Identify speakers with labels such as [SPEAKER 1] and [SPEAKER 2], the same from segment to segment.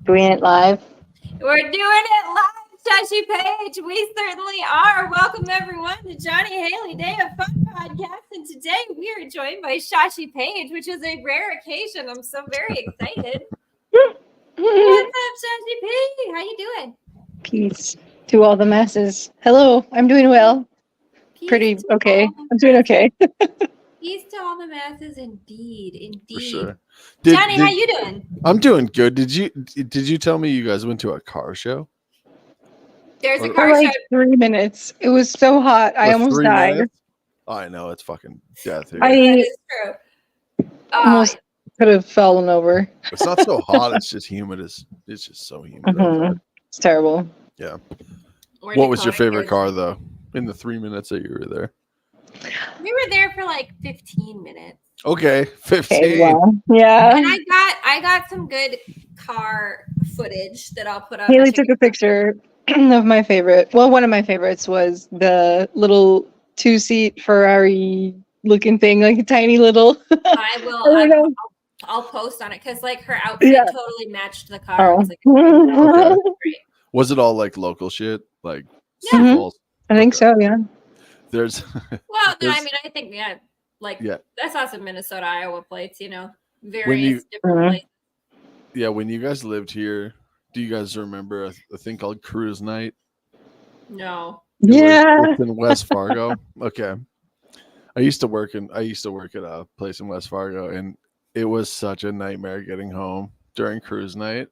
[SPEAKER 1] Doing it live.
[SPEAKER 2] We're doing it live, Shashy Paige. We certainly are. Welcome, everyone, to Jonny and Haleigh Day of Fun podcast. And today we are joined by Shashy Paige, which is a rare occasion. I'm so very excited. What's up, Shashy Paige? How you doing?
[SPEAKER 1] Peace to all the masses. Hello, I'm doing well. Pretty okay. I'm doing okay.
[SPEAKER 2] Peace to all the masses, indeed.
[SPEAKER 3] For sure.
[SPEAKER 2] Jonny, how you doing?
[SPEAKER 3] I'm doing good. Did you tell me you guys went to a car show?
[SPEAKER 2] There's a
[SPEAKER 1] For
[SPEAKER 2] car show.
[SPEAKER 1] like 3 minutes. It was so hot. I almost died.
[SPEAKER 3] Minutes? Oh, I know, it's fucking death here.
[SPEAKER 2] That is true.
[SPEAKER 1] Almost could have fallen over.
[SPEAKER 3] It's not so hot. It's just humid. It's just so humid.
[SPEAKER 1] It's terrible.
[SPEAKER 3] Yeah. What was your favorite car though? In the 3 minutes that you were there.
[SPEAKER 2] We were there for like 15 minutes.
[SPEAKER 3] Okay, 15.
[SPEAKER 1] Okay, well, yeah.
[SPEAKER 2] And I got some good car footage that I'll put on.
[SPEAKER 1] Haleigh took a picture of my favorite. Well, one of my favorites was the little 2-seat Ferrari looking thing, like a tiny little.
[SPEAKER 2] I will. I'll post on it because like her outfit totally matched the car.
[SPEAKER 1] Oh.
[SPEAKER 2] It was like,
[SPEAKER 3] Okay. Was it all like local shit? Like
[SPEAKER 2] yeah.
[SPEAKER 1] I think so, yeah.
[SPEAKER 3] There's
[SPEAKER 2] well, no, I mean, I think that's awesome. Minnesota, Iowa plates, various different places.
[SPEAKER 3] Yeah, when you guys lived here, do you guys remember a thing called Cruise Night?
[SPEAKER 2] No.
[SPEAKER 3] It's in West Fargo. Okay. I used to work at a place in West Fargo, and it was such a nightmare getting home during Cruise Night.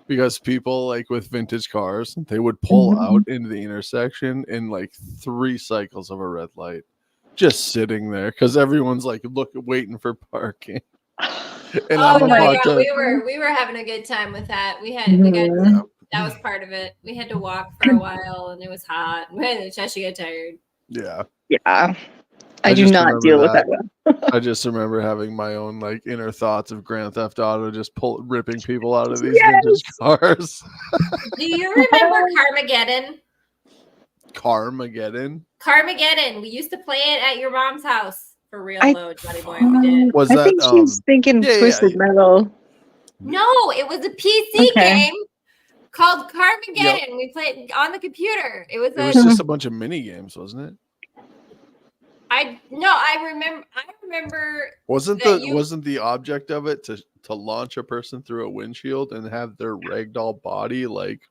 [SPEAKER 3] Because people like with vintage cars, they would pull out into the intersection in like 3 cycles of a red light, just sitting there because everyone's like waiting for parking. And
[SPEAKER 2] we were having a good time with that. That was part of it. We had to walk for a while, and it was hot. Shashy got tired.
[SPEAKER 3] Yeah.
[SPEAKER 1] Yeah. I do not deal with that well.
[SPEAKER 3] I just remember having my own like inner thoughts of Grand Theft Auto, just ripping people out of these vintage cars.
[SPEAKER 2] Do you remember Carmageddon?
[SPEAKER 3] Carmageddon.
[SPEAKER 2] We used to play it at your mom's house for real, though, Johnny Boy. We did.
[SPEAKER 3] Was
[SPEAKER 1] I
[SPEAKER 3] that?
[SPEAKER 1] think she's thinking Twisted Metal.
[SPEAKER 2] No, it was a PC game called Carmageddon. Yep. We played on the computer. It was
[SPEAKER 3] just a bunch of mini games, wasn't it?
[SPEAKER 2] I remember.
[SPEAKER 3] Wasn't the object of it to launch a person through a windshield and have their ragdoll body like?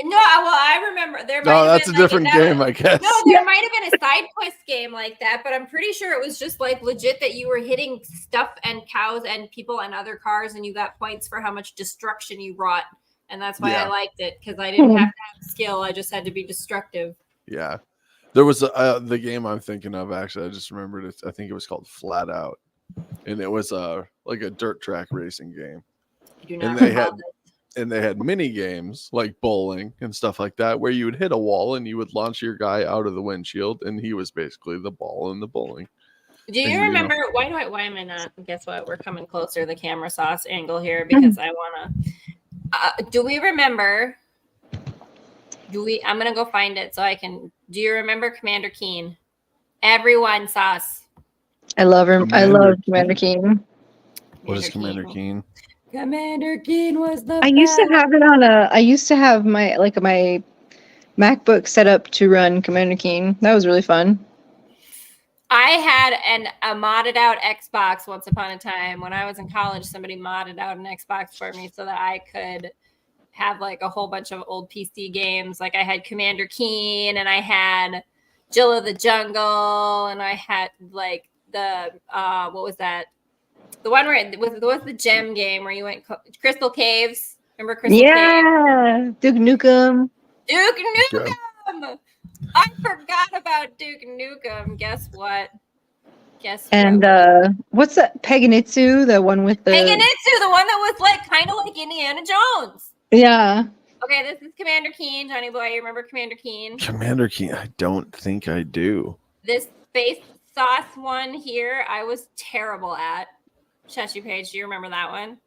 [SPEAKER 2] No, well, I remember there.
[SPEAKER 3] That's a different game, I guess.
[SPEAKER 2] No, there might have been a side quest game like that, but I'm pretty sure it was just like legit that you were hitting stuff and cows and people and other cars, and you got points for how much destruction you wrought, and that's why I liked it because I didn't have to have skill; I just had to be destructive.
[SPEAKER 3] Yeah. There was the game I'm thinking of. Actually, I just remembered it. I think it was called Flat Out, and it was like a dirt track racing game.
[SPEAKER 2] I do not
[SPEAKER 3] and they had mini games like bowling and stuff like that, where you would hit a wall and you would launch your guy out of the windshield, and he was basically the ball in the bowling.
[SPEAKER 2] Do you remember? Why am I not? Guess what? We're coming closer to the camera sauce angle here because I wanna. Do we remember? I'm gonna go find it so I can. Do you remember Commander Keen? Everyone, sauce.
[SPEAKER 1] I love him. I love Commander Keen.
[SPEAKER 3] What is Commander Keen?
[SPEAKER 2] Commander Keen was the.
[SPEAKER 1] I used to have it on I used to have my MacBook set up to run Commander Keen. That was really fun.
[SPEAKER 2] I had a modded out Xbox once upon a time when I was in college. Somebody modded out an Xbox for me so that I could have like a whole bunch of old PC games. Like I had Commander Keen and I had Jill of the Jungle and I had like the what was that? The one where it was the gem game where you went Crystal Caves. Remember Crystal Caves? Yeah,
[SPEAKER 1] Duke Nukem.
[SPEAKER 2] Duke Nukem. I forgot about Duke Nukem. Guess what?
[SPEAKER 1] And what's that? Paganitsu, the one with the
[SPEAKER 2] Paganitsu, the one that was like kind of like Indiana Jones.
[SPEAKER 1] Yeah.
[SPEAKER 2] Okay, this is Commander Keen, Johnny Boy. You remember Commander Keen?
[SPEAKER 3] Commander Keen, I don't think I do.
[SPEAKER 2] This space sauce one here, I was terrible at. Shashy Paige, do you remember that one?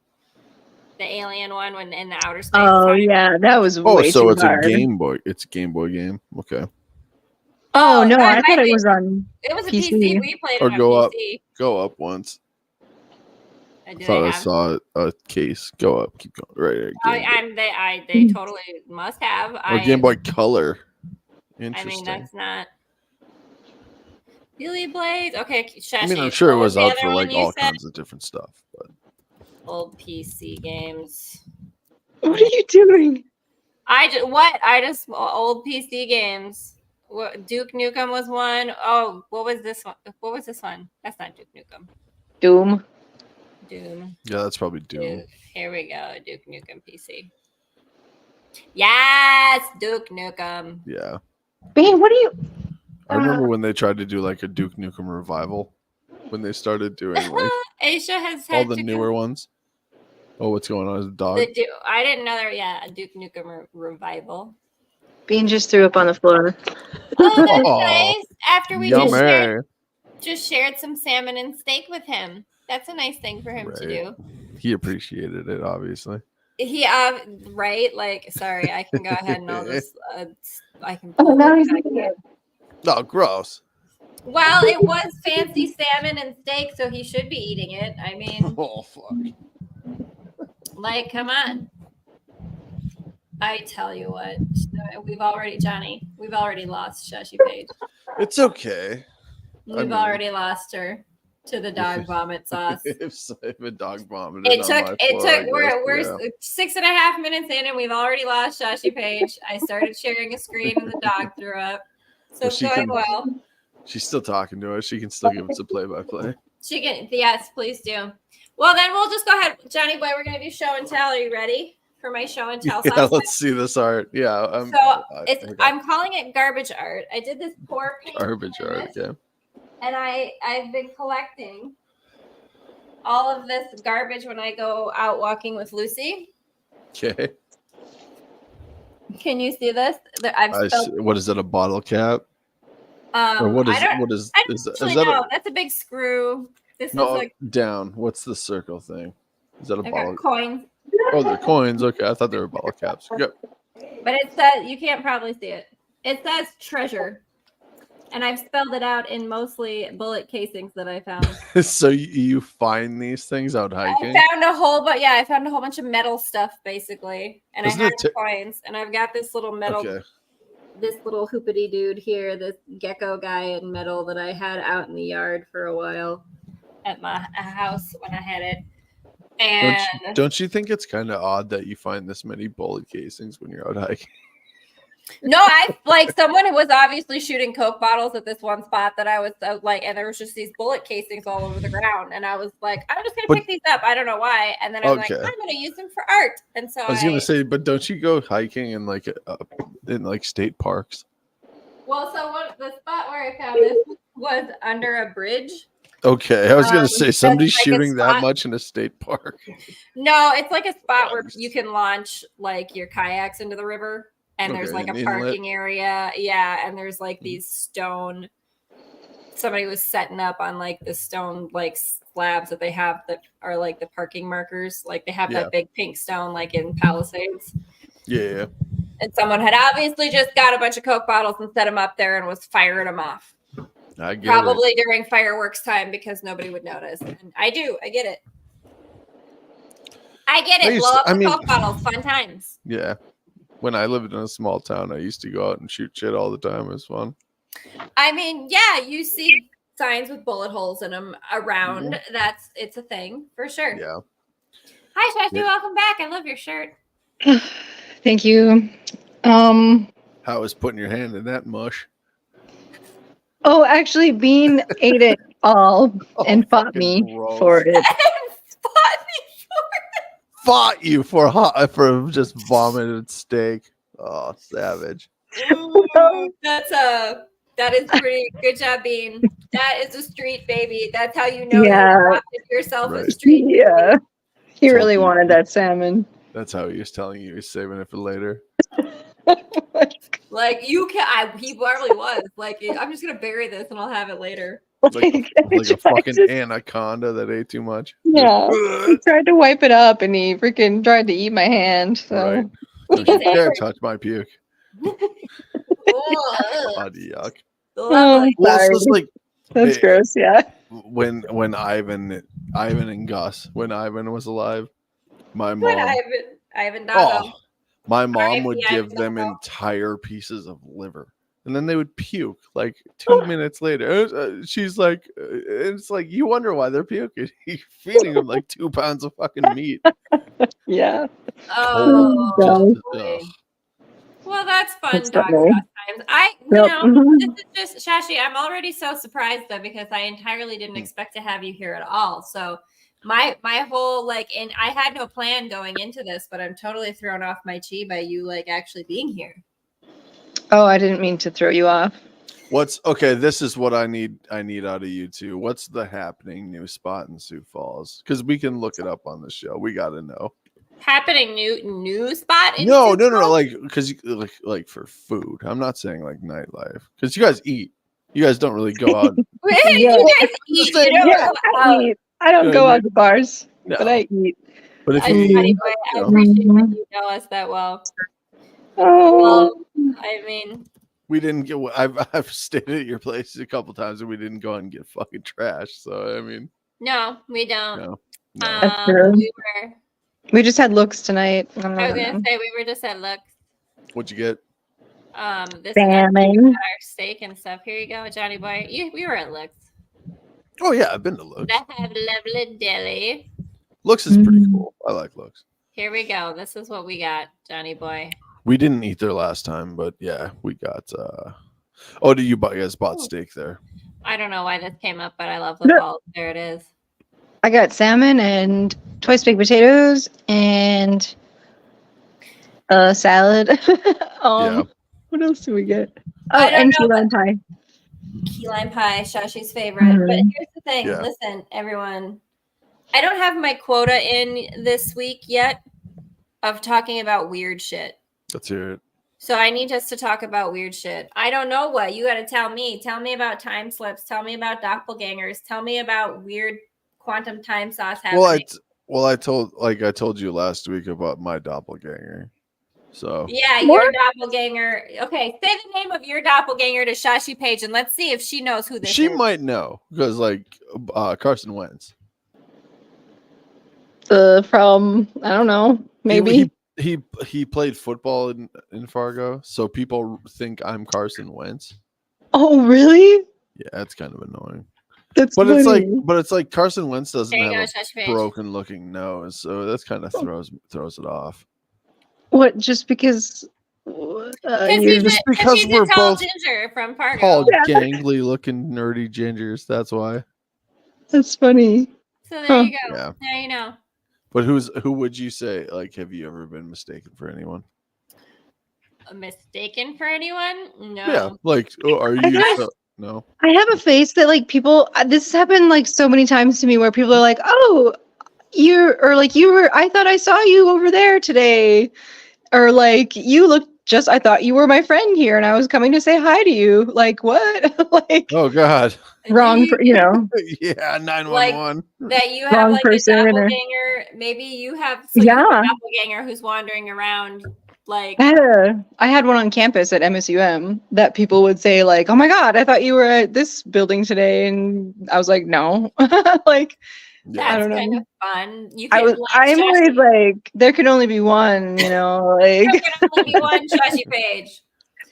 [SPEAKER 2] The alien one when in the outer space.
[SPEAKER 1] Oh yeah, that was way
[SPEAKER 3] so
[SPEAKER 1] too
[SPEAKER 3] it's
[SPEAKER 1] hard.
[SPEAKER 3] a Game Boy. It's a Game Boy game. Okay.
[SPEAKER 1] Oh no, I thought it was on.
[SPEAKER 2] It was a
[SPEAKER 1] PC.
[SPEAKER 2] PC. We played it on
[SPEAKER 3] go
[SPEAKER 2] PC.
[SPEAKER 3] Go up once.
[SPEAKER 2] Do
[SPEAKER 3] Thought
[SPEAKER 2] they
[SPEAKER 3] I
[SPEAKER 2] have?
[SPEAKER 3] saw a case go up. Keep going. Right.
[SPEAKER 2] They totally must have.
[SPEAKER 3] Or Game Boy Color.
[SPEAKER 2] I
[SPEAKER 3] Interesting.
[SPEAKER 2] mean, that's not. Billy Blades. Okay, Shashy.
[SPEAKER 3] I mean, I'm sure it
[SPEAKER 2] What
[SPEAKER 3] was
[SPEAKER 2] the
[SPEAKER 3] out
[SPEAKER 2] other
[SPEAKER 3] for
[SPEAKER 2] one
[SPEAKER 3] like
[SPEAKER 2] you
[SPEAKER 3] all
[SPEAKER 2] said?
[SPEAKER 3] kinds of different stuff. But
[SPEAKER 2] Old PC games.
[SPEAKER 1] What are you doing?
[SPEAKER 2] I just old PC games. Duke Nukem was one. Oh, what was this one? What was this one? That's not Duke Nukem.
[SPEAKER 1] Doom.
[SPEAKER 2] Doom.
[SPEAKER 3] yeah, that's probably Doom.
[SPEAKER 2] Here we go. Duke Nukem PC. Yes, Duke Nukem.
[SPEAKER 3] Yeah.
[SPEAKER 1] Bean, what are you?
[SPEAKER 3] I remember when they tried to do like a Duke Nukem revival when they started doing like
[SPEAKER 2] Aisha has
[SPEAKER 3] all
[SPEAKER 2] had
[SPEAKER 3] the
[SPEAKER 2] to
[SPEAKER 3] newer ones. Oh, what's going on? Is a dog?
[SPEAKER 2] I didn't know there. Yeah, a Duke Nukem revival.
[SPEAKER 1] Bean just threw up on the floor.
[SPEAKER 2] Oh, that's
[SPEAKER 3] Oh,
[SPEAKER 2] nice. After we
[SPEAKER 3] Yummy.
[SPEAKER 2] just shared some salmon and steak with him. That's a nice thing for him to do.
[SPEAKER 3] He appreciated it, obviously.
[SPEAKER 2] He right, like, sorry, I can go ahead and I'll just I can
[SPEAKER 1] Oh,
[SPEAKER 2] pull
[SPEAKER 1] now
[SPEAKER 2] it
[SPEAKER 1] he's
[SPEAKER 2] back
[SPEAKER 1] eating
[SPEAKER 2] in.
[SPEAKER 1] it.
[SPEAKER 3] Oh, gross.
[SPEAKER 2] Well, it was fancy salmon and steak, so he should be eating it. I mean,
[SPEAKER 3] Oh, fuck.
[SPEAKER 2] like, come on. I tell you what, we've already lost Shashy Paige.
[SPEAKER 3] It's okay.
[SPEAKER 2] We've already lost her to the dog vomit sauce.
[SPEAKER 3] if a dog vomited on my floor,
[SPEAKER 2] We're 6.5 minutes in and we've already lost Shashy Paige. I started sharing a screen and the dog threw up. So it's going well.
[SPEAKER 3] She's still talking to us. She can still give us a play-by-play.
[SPEAKER 2] She can, yes, please do. Well, then we'll just go ahead, Johnny boy. We're gonna do show and tell. Are you ready for my show and tell?
[SPEAKER 3] Yeah, let's see this art. Yeah.
[SPEAKER 2] I'm calling it garbage art. I did this pour paint.
[SPEAKER 3] Garbage art. Yeah.
[SPEAKER 2] And I've been collecting all of this garbage when I go out walking with Lucy.
[SPEAKER 3] Okay.
[SPEAKER 2] Can you see this?
[SPEAKER 3] What is that? A bottle cap? Or what is?
[SPEAKER 2] No, that's a big screw. This is like
[SPEAKER 3] down. What's the circle thing? Is that a bottle?
[SPEAKER 2] Coins.
[SPEAKER 3] Oh, they're coins. Okay, I thought they were bottle caps. Yep.
[SPEAKER 2] But it says, you can't probably see it. It says treasure. And I've spelled it out in mostly bullet casings that I found.
[SPEAKER 3] So you find these things out hiking?
[SPEAKER 2] I found a whole bunch of metal stuff basically. And I had coins. And I've got this little metal, this little hoopity dude here, this gecko guy in metal that I had out in the yard for a while at my house when I had it. And
[SPEAKER 3] don't you think it's kind of odd that you find this many bullet casings when you're out hiking?
[SPEAKER 2] No, someone who was obviously shooting Coke bottles at this one spot that I was and there was just these bullet casings all over the ground, and I was like, I'm just gonna pick these up. I don't know why, and then I'm like, I'm gonna use them for art, and so I was gonna
[SPEAKER 3] say, but don't you go hiking in in state parks?
[SPEAKER 2] Well, so the spot where I found this was under a bridge.
[SPEAKER 3] Okay, I was gonna say somebody's shooting that much in a state park.
[SPEAKER 2] No, it's like a spot where you can launch like your kayaks into the river. And there's like a parking area. Yeah. And there's like these stone. Somebody was setting up on like the stone like slabs that they have that are like the parking markers. Like they have that big pink stone like in Palisades.
[SPEAKER 3] Yeah.
[SPEAKER 2] And someone had obviously just got a bunch of Coke bottles and set them up there and was firing them off. Probably during fireworks time because nobody would notice. And I get it. Blow up the Coke bottles. Fun times.
[SPEAKER 3] Yeah. When I lived in a small town, I used to go out and shoot shit all the time. It was fun.
[SPEAKER 2] I mean, yeah, you see signs with bullet holes in them around. Mm-hmm. It's a thing for sure.
[SPEAKER 3] Yeah.
[SPEAKER 2] Hi, Shashy. Welcome back. I love your shirt.
[SPEAKER 1] Thank you.
[SPEAKER 3] How was putting your hand in that mush?
[SPEAKER 1] Oh, actually, Bean ate it all and fought me for it.
[SPEAKER 3] Fought you for just vomited steak. Oh, savage.
[SPEAKER 2] Ooh, that is pretty good job, Bean. That is a street baby. That's how you know you adopted yourself a street baby.
[SPEAKER 1] Yeah. He really wanted that salmon.
[SPEAKER 3] That's how he was telling you he was saving it for later.
[SPEAKER 2] Like he probably was. Like, I'm just gonna bury this and I'll have it later.
[SPEAKER 3] Like a fucking anaconda that ate too much.
[SPEAKER 1] Yeah. He tried to wipe it up and he freaking tried to eat my hand. So.
[SPEAKER 3] Right. Don't you dare touch my puke. God, yuck.
[SPEAKER 1] Oh,
[SPEAKER 3] well, it's just like
[SPEAKER 1] That's
[SPEAKER 3] It-
[SPEAKER 1] gross. Yeah.
[SPEAKER 3] when Ivan and Gus, when Ivan was alive, my
[SPEAKER 2] But
[SPEAKER 3] mom,
[SPEAKER 2] Ivan
[SPEAKER 3] oh,
[SPEAKER 2] Doggo.
[SPEAKER 3] my mom
[SPEAKER 2] R.I.P.
[SPEAKER 3] would
[SPEAKER 2] Ivan
[SPEAKER 3] give them
[SPEAKER 2] Doggo.
[SPEAKER 3] entire pieces of liver, and then they would puke like 2 minutes later. She's like, it's like you wonder why they're puking. You're feeding them like 2 pounds of fucking meat.
[SPEAKER 1] Yeah.
[SPEAKER 2] Oh,
[SPEAKER 1] God.
[SPEAKER 2] boy. Well, that's fun,
[SPEAKER 1] That's
[SPEAKER 2] dog
[SPEAKER 1] funny.
[SPEAKER 2] times.
[SPEAKER 1] Yep.
[SPEAKER 2] This is just Shashy. I'm already so surprised though because I entirely didn't expect to have you here at all. So my whole like, and I had no plan going into this, but I'm totally thrown off my chi by you like actually being here.
[SPEAKER 1] Oh, I didn't mean to throw you off.
[SPEAKER 3] What's okay? This is what I need out of you two. What's the happening new spot in Sioux Falls? Because we can look it up on the show. We got to know.
[SPEAKER 2] Happening new spot? In
[SPEAKER 3] No,
[SPEAKER 2] Sioux Falls?
[SPEAKER 3] like because like for food. I'm not saying like nightlife because you guys eat. You guys don't really go out.
[SPEAKER 2] Wait,
[SPEAKER 1] Yeah.
[SPEAKER 2] you guys eat. You don't
[SPEAKER 1] Yeah,
[SPEAKER 2] go
[SPEAKER 1] I
[SPEAKER 2] out.
[SPEAKER 1] eat. I don't
[SPEAKER 3] Yeah,
[SPEAKER 1] go
[SPEAKER 3] you-
[SPEAKER 1] out to bars,
[SPEAKER 3] No.
[SPEAKER 1] but I eat.
[SPEAKER 3] But if
[SPEAKER 2] I,
[SPEAKER 3] you
[SPEAKER 2] Johnny
[SPEAKER 3] eat,
[SPEAKER 2] boy, I
[SPEAKER 3] you know,
[SPEAKER 2] appreciate that you know us that well.
[SPEAKER 1] Oh,
[SPEAKER 2] I mean,
[SPEAKER 3] we didn't get. I've stayed at your place a couple times and we didn't go out and get fucking trash. So I mean,
[SPEAKER 2] no, we don't.
[SPEAKER 3] no.
[SPEAKER 1] That's true.
[SPEAKER 2] We
[SPEAKER 1] we just had looks tonight.
[SPEAKER 2] I was gonna say we were just at Lux.
[SPEAKER 3] What'd you get?
[SPEAKER 2] This
[SPEAKER 1] Salmon.
[SPEAKER 2] our steak and stuff. Here you go, Johnny boy. We were at Lux.
[SPEAKER 3] Oh yeah, I've been to Looks.
[SPEAKER 2] That have lovely deli.
[SPEAKER 3] Looks is pretty cool. I like Looks.
[SPEAKER 2] Here we go. This is what we got, Johnny boy.
[SPEAKER 3] We didn't eat there last time, but yeah, we got. Oh, did you guys bought steak there?
[SPEAKER 2] I don't know why this came up, but I love the
[SPEAKER 1] No.
[SPEAKER 2] balls. There it is.
[SPEAKER 1] I got salmon and twice baked potatoes and a salad.
[SPEAKER 3] Yeah.
[SPEAKER 1] What else do we get? Oh,
[SPEAKER 2] I don't
[SPEAKER 1] and
[SPEAKER 2] know,
[SPEAKER 1] key lime pie.
[SPEAKER 2] Key lime pie, Shashi's favorite. But
[SPEAKER 1] Mhm.
[SPEAKER 2] here's the thing.
[SPEAKER 3] Yeah.
[SPEAKER 2] Listen, everyone. I don't have my quota in this week yet of talking about weird shit.
[SPEAKER 3] Let's hear it.
[SPEAKER 2] So I need us to talk about weird shit. I don't know what. You got to tell me. Tell me about time slips. Tell me about doppelgangers. Tell me about weird quantum time sauce happening.
[SPEAKER 3] I told you last week about my doppelganger. So
[SPEAKER 2] Yeah,
[SPEAKER 1] What?
[SPEAKER 2] your doppelganger. Okay, say the name of your doppelganger to Shashy Paige, and let's see if she knows who this
[SPEAKER 3] she
[SPEAKER 2] is.
[SPEAKER 3] might know because like Carson Wentz.
[SPEAKER 1] From I don't know, maybe.
[SPEAKER 3] He played football in Fargo, so people think I'm Carson Wentz.
[SPEAKER 1] Oh, really?
[SPEAKER 3] Yeah, that's kind of annoying.
[SPEAKER 1] That's
[SPEAKER 3] But
[SPEAKER 1] funny.
[SPEAKER 3] it's like Carson Wentz doesn't
[SPEAKER 2] There you
[SPEAKER 3] have
[SPEAKER 2] go,
[SPEAKER 3] a
[SPEAKER 2] Shashy Paige.
[SPEAKER 3] broken looking nose, so that's kind of throws it off.
[SPEAKER 1] What? Just because? You're
[SPEAKER 3] Just because
[SPEAKER 2] he's
[SPEAKER 3] we're
[SPEAKER 2] a tall
[SPEAKER 3] both
[SPEAKER 2] ginger from Fargo.
[SPEAKER 3] tall,
[SPEAKER 1] Yeah.
[SPEAKER 3] gangly looking nerdy gingers. That's why.
[SPEAKER 1] That's funny.
[SPEAKER 2] So there you go.
[SPEAKER 3] Yeah.
[SPEAKER 2] Now you know.
[SPEAKER 3] But who would you say? Like, have you ever been mistaken for anyone?
[SPEAKER 2] Mistaken for anyone? No.
[SPEAKER 3] Yeah. Like, are
[SPEAKER 1] I
[SPEAKER 3] you?
[SPEAKER 1] guess-
[SPEAKER 3] No.
[SPEAKER 1] I have a face that like people. This has happened like so many times to me where people are like, "Oh, you were. I thought I saw you over there today," or like you look just. I thought you were my friend here, and I was coming to say hi to you. Like what? Like
[SPEAKER 3] Oh God.
[SPEAKER 1] wrong. You know.
[SPEAKER 3] Yeah. 911.
[SPEAKER 2] That you have
[SPEAKER 1] Wrong
[SPEAKER 2] like
[SPEAKER 1] person
[SPEAKER 2] a
[SPEAKER 1] or-
[SPEAKER 2] doppelganger. Maybe you have you have
[SPEAKER 1] Yeah.
[SPEAKER 2] a doppelganger who's wandering around like
[SPEAKER 1] I had one on campus at MSUM that people would say like, "Oh my God, I thought you were at this building today," and I was like, "No." Like
[SPEAKER 3] Yeah.
[SPEAKER 1] I
[SPEAKER 2] that's
[SPEAKER 1] don't
[SPEAKER 2] kind
[SPEAKER 1] know.
[SPEAKER 2] of fun. You
[SPEAKER 1] I
[SPEAKER 2] can
[SPEAKER 1] was.
[SPEAKER 2] like
[SPEAKER 1] I'm
[SPEAKER 2] Shashy-
[SPEAKER 1] always like, there can only be one. You know, like
[SPEAKER 2] there can only be one Shashy Paige.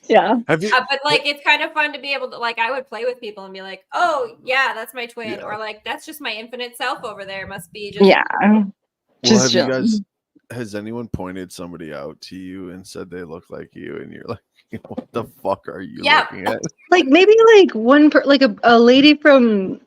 [SPEAKER 1] yeah.
[SPEAKER 3] Have you?
[SPEAKER 2] But like it's kind of fun to be able to like I would play with people and be like, oh yeah, that's my twin,
[SPEAKER 3] Yeah.
[SPEAKER 2] or like that's just my infinite self over there. Must be just
[SPEAKER 1] Yeah.
[SPEAKER 3] Well,
[SPEAKER 1] Just
[SPEAKER 3] have you
[SPEAKER 1] chilling.
[SPEAKER 3] guys? Has anyone pointed somebody out to you and said they look like you, and you're like, what the fuck are you
[SPEAKER 2] Yeah.
[SPEAKER 3] looking at?
[SPEAKER 1] Like maybe like like a lady from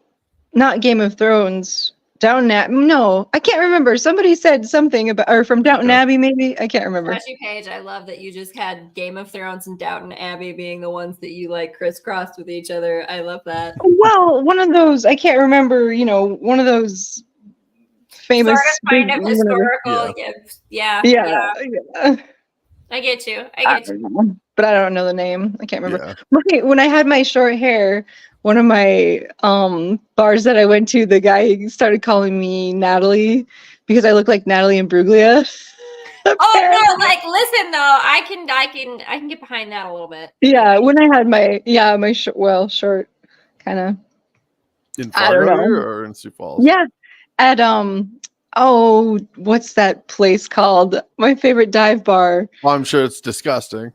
[SPEAKER 1] not Game of Thrones. Downton Abbey. No, I can't remember. Somebody said something about, or from Downton
[SPEAKER 3] Okay.
[SPEAKER 1] Abbey, maybe. I can't remember.
[SPEAKER 2] Shashy Paige. I love that you just had Game of Thrones and Downton Abbey being the ones that you like crisscrossed with each other. I love that.
[SPEAKER 1] Well, one of those, I can't remember, you know, one of those famous.
[SPEAKER 2] Sort of kind
[SPEAKER 1] big-
[SPEAKER 2] of
[SPEAKER 1] whatever.
[SPEAKER 2] historical. Yeah.
[SPEAKER 1] Yeah.
[SPEAKER 2] I get you. I
[SPEAKER 1] I
[SPEAKER 2] get you.
[SPEAKER 1] don't know, but I don't know the name. I can't remember.
[SPEAKER 3] Yeah.
[SPEAKER 1] Right, when I had my short hair, one of my bars that I went to, the guy started calling me Natalie because I look like Natalie Imbruglia.
[SPEAKER 2] Oh
[SPEAKER 1] Apparently.
[SPEAKER 2] no! Like, listen though, I can get behind that a little bit.
[SPEAKER 1] Yeah, when I had my short kind of.
[SPEAKER 3] In
[SPEAKER 1] I don't
[SPEAKER 3] Fargo
[SPEAKER 1] know.
[SPEAKER 3] here or in Sioux Falls?
[SPEAKER 1] Yeah, at oh, what's that place called? My favorite dive bar.
[SPEAKER 3] Well, I'm sure it's disgusting.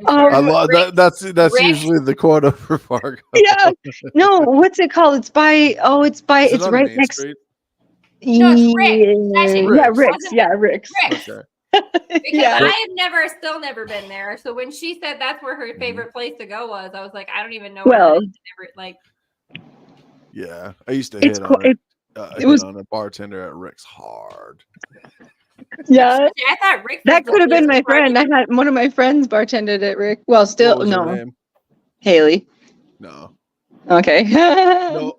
[SPEAKER 2] Fargo.
[SPEAKER 3] I love that. That's
[SPEAKER 2] Rick's.
[SPEAKER 3] usually the quota for Fargo.
[SPEAKER 1] Yeah, no, what's it called? It's
[SPEAKER 3] Is it
[SPEAKER 1] it's
[SPEAKER 3] on
[SPEAKER 1] right
[SPEAKER 3] Main
[SPEAKER 1] next.
[SPEAKER 3] Street?
[SPEAKER 2] No, it's Rick's.
[SPEAKER 1] Yeah,
[SPEAKER 3] Rick's.
[SPEAKER 1] Rick's. Yeah, Rick's.
[SPEAKER 2] Rick's.
[SPEAKER 3] Okay.
[SPEAKER 2] Because
[SPEAKER 1] Yeah.
[SPEAKER 2] I have still never been there. So when she said that's where her favorite place to go was, I was like, I don't even know.
[SPEAKER 1] Well,
[SPEAKER 2] where that is. Never, like,
[SPEAKER 3] Yeah, I used to
[SPEAKER 1] it's
[SPEAKER 3] hit
[SPEAKER 1] cool.
[SPEAKER 3] on it.
[SPEAKER 1] It was
[SPEAKER 3] On a bartender at Rick's hard.
[SPEAKER 1] yeah.
[SPEAKER 2] I thought Rick's
[SPEAKER 1] That
[SPEAKER 2] was
[SPEAKER 1] could have
[SPEAKER 2] the
[SPEAKER 1] been my
[SPEAKER 2] party.
[SPEAKER 1] friend. I had one of my friends bartended at Rick. Well, still
[SPEAKER 3] What was her
[SPEAKER 1] no,
[SPEAKER 3] name?
[SPEAKER 1] Haleigh.
[SPEAKER 3] No.
[SPEAKER 1] Okay.
[SPEAKER 3] No.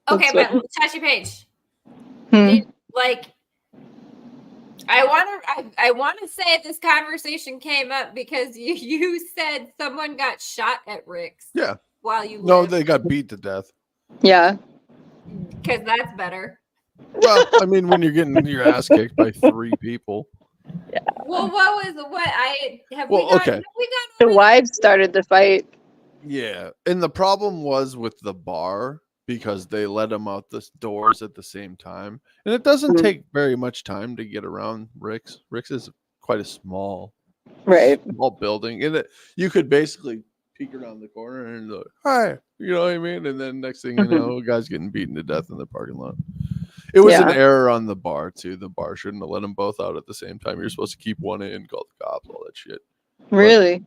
[SPEAKER 2] Okay,
[SPEAKER 1] That's
[SPEAKER 2] but Shashy Paige,
[SPEAKER 1] Hmm.
[SPEAKER 2] did, like, I want to say this conversation came up because you said someone got shot at Rick's.
[SPEAKER 3] Yeah.
[SPEAKER 2] While you
[SPEAKER 3] No,
[SPEAKER 2] lived.
[SPEAKER 3] they got beat to death.
[SPEAKER 1] Yeah.
[SPEAKER 2] Because that's better.
[SPEAKER 3] Well, I mean, when you're getting your ass kicked by 3 people.
[SPEAKER 2] Well, what I have
[SPEAKER 3] Well,
[SPEAKER 2] we got?
[SPEAKER 3] okay.
[SPEAKER 2] Have we got
[SPEAKER 1] The
[SPEAKER 2] over
[SPEAKER 1] wives started the fight.
[SPEAKER 3] Yeah, and the problem was with the bar because they let them out the doors at the same time, and it doesn't
[SPEAKER 1] Mhm.
[SPEAKER 3] take very much time to get around Rick's. Rick's is quite a small building, and you could basically peek around the corner and like, hi, you know what I mean? And then next thing you know, a guy's getting beaten to death in the parking lot. It was an
[SPEAKER 1] Yeah.
[SPEAKER 3] error on the bar too. The bar shouldn't have let them both out at the same time. You're supposed to keep one in, call the cops, all that shit.
[SPEAKER 1] Really?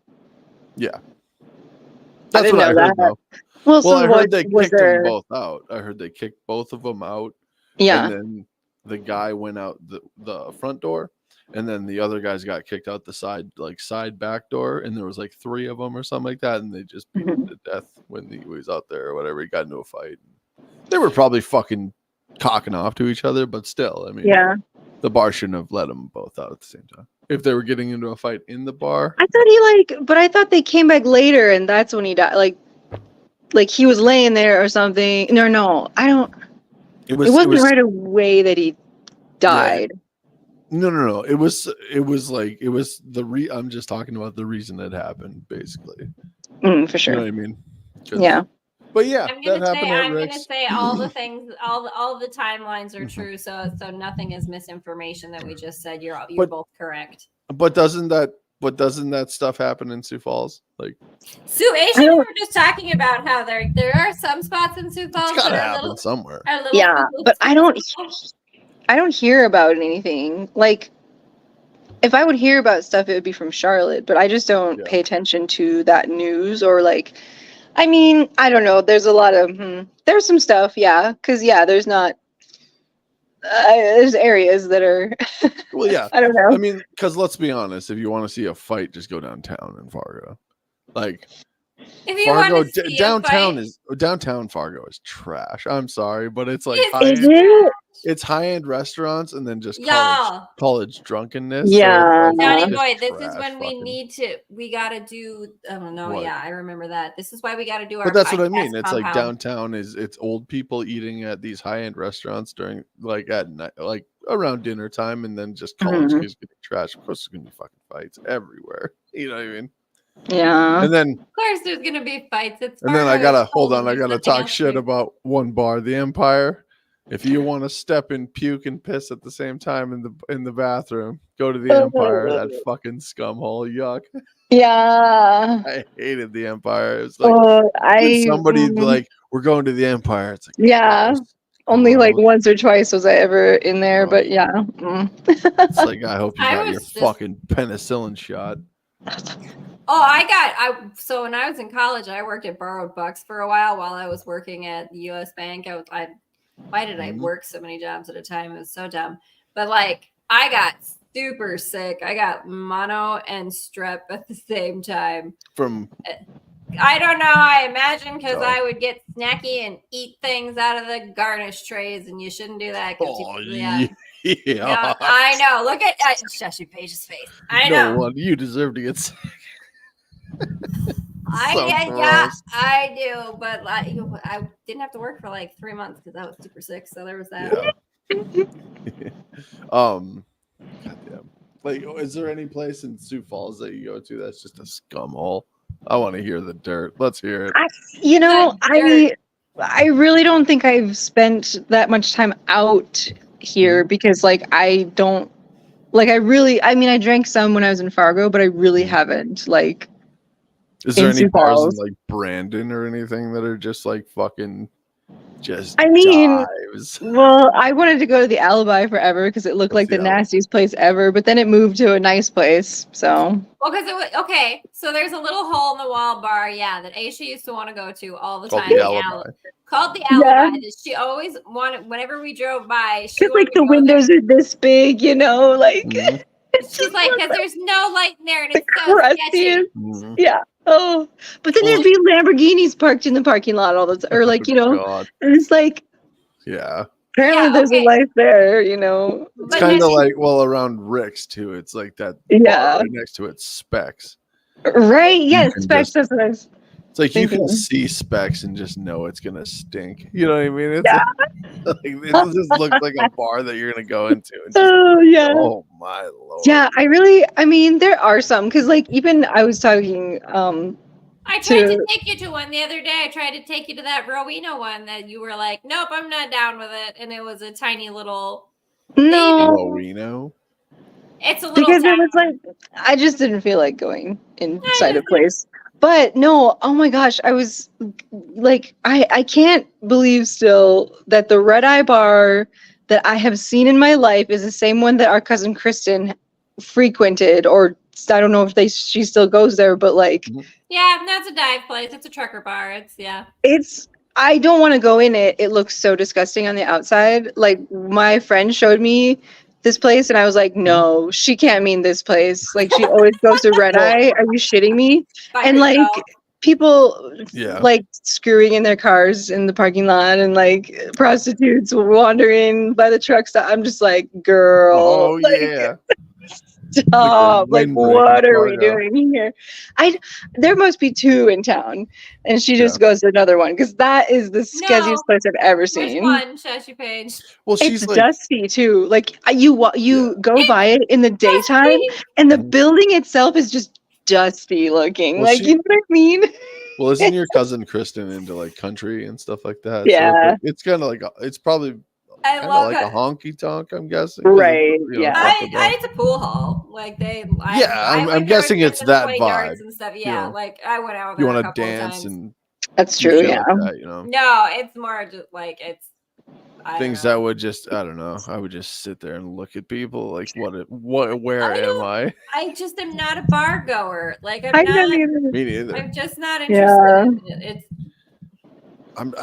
[SPEAKER 3] Yeah.
[SPEAKER 1] I
[SPEAKER 3] That's
[SPEAKER 1] didn't
[SPEAKER 3] what I
[SPEAKER 1] know
[SPEAKER 3] heard,
[SPEAKER 1] that.
[SPEAKER 3] though.
[SPEAKER 1] Well,
[SPEAKER 3] Well,
[SPEAKER 1] so
[SPEAKER 3] I heard they
[SPEAKER 1] was
[SPEAKER 3] kicked them
[SPEAKER 1] there?
[SPEAKER 3] both out. I heard they kicked both of them out.
[SPEAKER 1] Yeah.
[SPEAKER 3] And then the guy went out the front door, and then the other guys got kicked out the side back door, and there was like 3 of them or something like that, and they just beat him to death when he was out there or whatever. He got into a fight. They were probably fucking cocking off to each other, but still, I mean,
[SPEAKER 1] Yeah.
[SPEAKER 3] the bar shouldn't have let them both out at the same time. If they were getting into a fight in the bar,
[SPEAKER 1] I thought they came back later, and that's when he died. Like he was laying there or something. No, I don't.
[SPEAKER 3] it
[SPEAKER 1] Wasn't right away that he died.
[SPEAKER 3] No. It was I'm just talking about the reason it happened, basically.
[SPEAKER 1] For sure.
[SPEAKER 3] You know what I mean?
[SPEAKER 1] Yeah.
[SPEAKER 3] But yeah,
[SPEAKER 2] I'm gonna
[SPEAKER 3] that happened at Rick's.
[SPEAKER 2] gonna say all the things, all the timelines are true. So nothing is misinformation that we just said. You're both correct.
[SPEAKER 3] But doesn't that stuff happen in Sioux Falls? Like
[SPEAKER 2] Sue Asian, we were just talking about how there are some spots in Sioux Falls
[SPEAKER 3] it's gotta
[SPEAKER 2] that are
[SPEAKER 3] happen somewhere.
[SPEAKER 1] Yeah, but I don't hear about anything. Like, if I would hear about stuff, it would be from Charlotte, but I just don't pay attention to that news or like. I mean, I don't know. There's a lot of there's some stuff, yeah, because there's not. There's areas that are.
[SPEAKER 3] Well, yeah.
[SPEAKER 1] I don't know.
[SPEAKER 3] I mean, because let's be honest, if you want to see a fight, just go downtown in Fargo. Like,
[SPEAKER 2] if you
[SPEAKER 3] Fargo
[SPEAKER 2] want to see
[SPEAKER 3] downtown Fargo is trash. I'm sorry, but it's like
[SPEAKER 1] Is it?
[SPEAKER 3] it's high-end restaurants and then just college drunkenness.
[SPEAKER 1] Yeah.
[SPEAKER 3] So
[SPEAKER 2] Johnny
[SPEAKER 3] it's
[SPEAKER 2] boy,
[SPEAKER 3] just
[SPEAKER 2] this is
[SPEAKER 3] trash
[SPEAKER 2] when we gotta do. I don't know.
[SPEAKER 3] What?
[SPEAKER 2] Yeah, I remember that. This is why we gotta do our.
[SPEAKER 3] But that's what I mean.
[SPEAKER 2] podcast
[SPEAKER 3] It's like
[SPEAKER 2] compound.
[SPEAKER 3] downtown it's old people eating at these high-end restaurants during like at night, like around dinner time, and then just college kids getting trashed. Of course, there's gonna be fucking fights everywhere. You know what I mean?
[SPEAKER 1] Yeah.
[SPEAKER 3] And then
[SPEAKER 2] Of course, there's gonna be fights.
[SPEAKER 3] I gotta talk shit about one bar, the Empire. If you want to step and puke and piss at the same time in the bathroom, go to the Empire. That fucking scumhole, yuck.
[SPEAKER 1] Yeah.
[SPEAKER 3] I hated the Empire. It was like somebody like we're going to the Empire. It's like
[SPEAKER 1] only like once or twice was I ever in there, but yeah.
[SPEAKER 3] It's like I hope you got your fucking penicillin shot.
[SPEAKER 2] Oh, so when I was in college, I worked at Borrowed Bucks for a while I was working at the U.S. Bank. Why did I work so many jobs at a time? It was so dumb. But like, I got super sick. I got mono and strep at the same time.
[SPEAKER 3] From
[SPEAKER 2] I don't know. I imagine because I would get snacky and eat things out of the garnish trays, and you shouldn't do that. Yeah, I know. Look at Shashy Paige's face. I know.
[SPEAKER 3] No, you deserve to get sick.
[SPEAKER 2] I do, but like, I didn't have to work for like 3 months because I was super sick. So there was that.
[SPEAKER 3] Yeah. Goddamn. Like, is there any place in Sioux Falls that you go to that's just a scum hole? I want to hear the dirt. Let's hear it.
[SPEAKER 1] I really don't think I've spent that much time out here because like I don't like I mean I drank some when I was in Fargo, but I really haven't like
[SPEAKER 3] Is there
[SPEAKER 1] in
[SPEAKER 3] any
[SPEAKER 1] Sioux
[SPEAKER 3] bars in
[SPEAKER 1] Falls.
[SPEAKER 3] like Brandon or anything that are just like fucking just
[SPEAKER 1] I mean,
[SPEAKER 3] dives?
[SPEAKER 1] well, I wanted to go to the Alibi forever because it looked
[SPEAKER 3] What's
[SPEAKER 1] like the
[SPEAKER 3] the Alibi?
[SPEAKER 1] nastiest place ever, but then it moved to a nice place. So
[SPEAKER 2] Well, because it was okay. So there's a little hole in the wall bar, yeah, that Aisha used to want to go to all the
[SPEAKER 3] Called
[SPEAKER 2] time.
[SPEAKER 3] the Alibi.
[SPEAKER 2] Called the
[SPEAKER 1] Yeah.
[SPEAKER 2] Alibi. That she always wanted. Whenever we drove by, she
[SPEAKER 1] because
[SPEAKER 2] wanted
[SPEAKER 1] like
[SPEAKER 2] to
[SPEAKER 1] the
[SPEAKER 2] go there.
[SPEAKER 1] windows are this big, you know, like
[SPEAKER 3] Mhm.
[SPEAKER 2] She's like, because there's no light in there and
[SPEAKER 1] the
[SPEAKER 2] it's so sketchy.
[SPEAKER 1] crustiest.
[SPEAKER 3] Mhm.
[SPEAKER 1] Yeah. Oh, but then there'd be Lamborghinis parked in the parking lot all the time, or like, you know,
[SPEAKER 3] God.
[SPEAKER 1] and it's like
[SPEAKER 3] Yeah.
[SPEAKER 1] apparently
[SPEAKER 2] Yeah,
[SPEAKER 1] there's
[SPEAKER 2] okay.
[SPEAKER 1] a life there, you know.
[SPEAKER 3] It's
[SPEAKER 2] But
[SPEAKER 3] kind
[SPEAKER 2] then
[SPEAKER 3] of like, well, around Rick's too. It's like that
[SPEAKER 1] Yeah.
[SPEAKER 3] bar right next to it, Specs.
[SPEAKER 1] Right? Yes,
[SPEAKER 3] can
[SPEAKER 1] Specs.
[SPEAKER 3] just-
[SPEAKER 1] That's what I was
[SPEAKER 3] It's like you can
[SPEAKER 1] thinking.
[SPEAKER 3] see Specs and just know it's gonna stink. You know what I mean? It's
[SPEAKER 1] Yeah.
[SPEAKER 3] like it just looks like a bar that you're gonna go into. And just,
[SPEAKER 1] Oh yeah.
[SPEAKER 3] oh my lord.
[SPEAKER 1] Yeah, I mean, there are some because like even I was talking
[SPEAKER 2] I tried to
[SPEAKER 1] to
[SPEAKER 2] take you to one the other day. I tried to take you to that 𝓕𝓻𝓪 one that you were like, nope, I'm not down with it. And it was a tiny little.
[SPEAKER 1] no
[SPEAKER 3] Reno.
[SPEAKER 2] It's a little
[SPEAKER 1] because it
[SPEAKER 2] town.
[SPEAKER 1] was like I just didn't feel like going inside a place. But no, oh my gosh, I was like I can't believe still that the Red Eye bar that I have seen in my life is the same one that our cousin Kristen frequented, or I don't know if she still goes there, but like
[SPEAKER 2] Yeah, that's a dive place. It's a trucker bar.
[SPEAKER 1] it's I don't want to go in it. It looks so disgusting on the outside. Like my friend showed me this place and I was like, no, she can't mean this place. Like she always goes to Red Eye. Are you shitting me?
[SPEAKER 2] By
[SPEAKER 1] And like
[SPEAKER 2] herself.
[SPEAKER 1] people
[SPEAKER 3] Yeah.
[SPEAKER 1] like screwing in their cars in the parking lot and like prostitutes wandering by the truck stop. I'm just like, girl,
[SPEAKER 3] Oh
[SPEAKER 1] like,
[SPEAKER 3] yeah.
[SPEAKER 1] stop. Like,
[SPEAKER 3] windbreak
[SPEAKER 1] what
[SPEAKER 3] in
[SPEAKER 1] are we
[SPEAKER 3] Fargo.
[SPEAKER 1] doing here? There must be two in town, and she just
[SPEAKER 3] Yeah.
[SPEAKER 1] goes to another one because that is the sketchiest
[SPEAKER 2] No.
[SPEAKER 1] place I've ever
[SPEAKER 2] Which
[SPEAKER 1] seen.
[SPEAKER 2] one, Shashy Paige?
[SPEAKER 3] Well, she's
[SPEAKER 1] It's
[SPEAKER 3] like,
[SPEAKER 1] dusty too. Like you go by it in the daytime,
[SPEAKER 2] Dusty.
[SPEAKER 1] and the
[SPEAKER 3] Mhm.
[SPEAKER 1] building itself is just dusty looking.
[SPEAKER 3] Well,
[SPEAKER 1] like you know what I mean?
[SPEAKER 3] well, isn't your cousin Kristen into like country and stuff like that?
[SPEAKER 1] Yeah.
[SPEAKER 3] So it's kind of like it's probably
[SPEAKER 2] I
[SPEAKER 3] kind of
[SPEAKER 2] love
[SPEAKER 3] like
[SPEAKER 2] it.
[SPEAKER 3] a honky tonk. I'm guessing. 'Cause
[SPEAKER 1] Right,
[SPEAKER 3] it's,
[SPEAKER 1] yeah.
[SPEAKER 2] It's a pool hall. Like
[SPEAKER 3] I'm
[SPEAKER 2] went there
[SPEAKER 3] guessing
[SPEAKER 2] with
[SPEAKER 3] it's
[SPEAKER 2] them to
[SPEAKER 3] that
[SPEAKER 2] play darts
[SPEAKER 3] vibe,
[SPEAKER 2] and stuff.
[SPEAKER 3] you
[SPEAKER 2] Yeah,
[SPEAKER 3] know.
[SPEAKER 2] like I went out
[SPEAKER 3] You
[SPEAKER 2] there a
[SPEAKER 3] want to
[SPEAKER 2] couple of
[SPEAKER 3] dance
[SPEAKER 2] times.
[SPEAKER 3] and
[SPEAKER 1] That's
[SPEAKER 3] do
[SPEAKER 1] true.
[SPEAKER 3] shit
[SPEAKER 1] Yeah.
[SPEAKER 3] like that, you know.
[SPEAKER 2] No, it's more just like it's
[SPEAKER 3] Things that would just I don't know. I would just sit there and look at people like where
[SPEAKER 2] I
[SPEAKER 3] am
[SPEAKER 2] don't-
[SPEAKER 3] I?
[SPEAKER 2] I just am not a bar goer. Like
[SPEAKER 1] I don't
[SPEAKER 2] not.
[SPEAKER 1] even.
[SPEAKER 3] Me neither.
[SPEAKER 2] I'm just not interested
[SPEAKER 1] Yeah.
[SPEAKER 2] in it.
[SPEAKER 3] I'm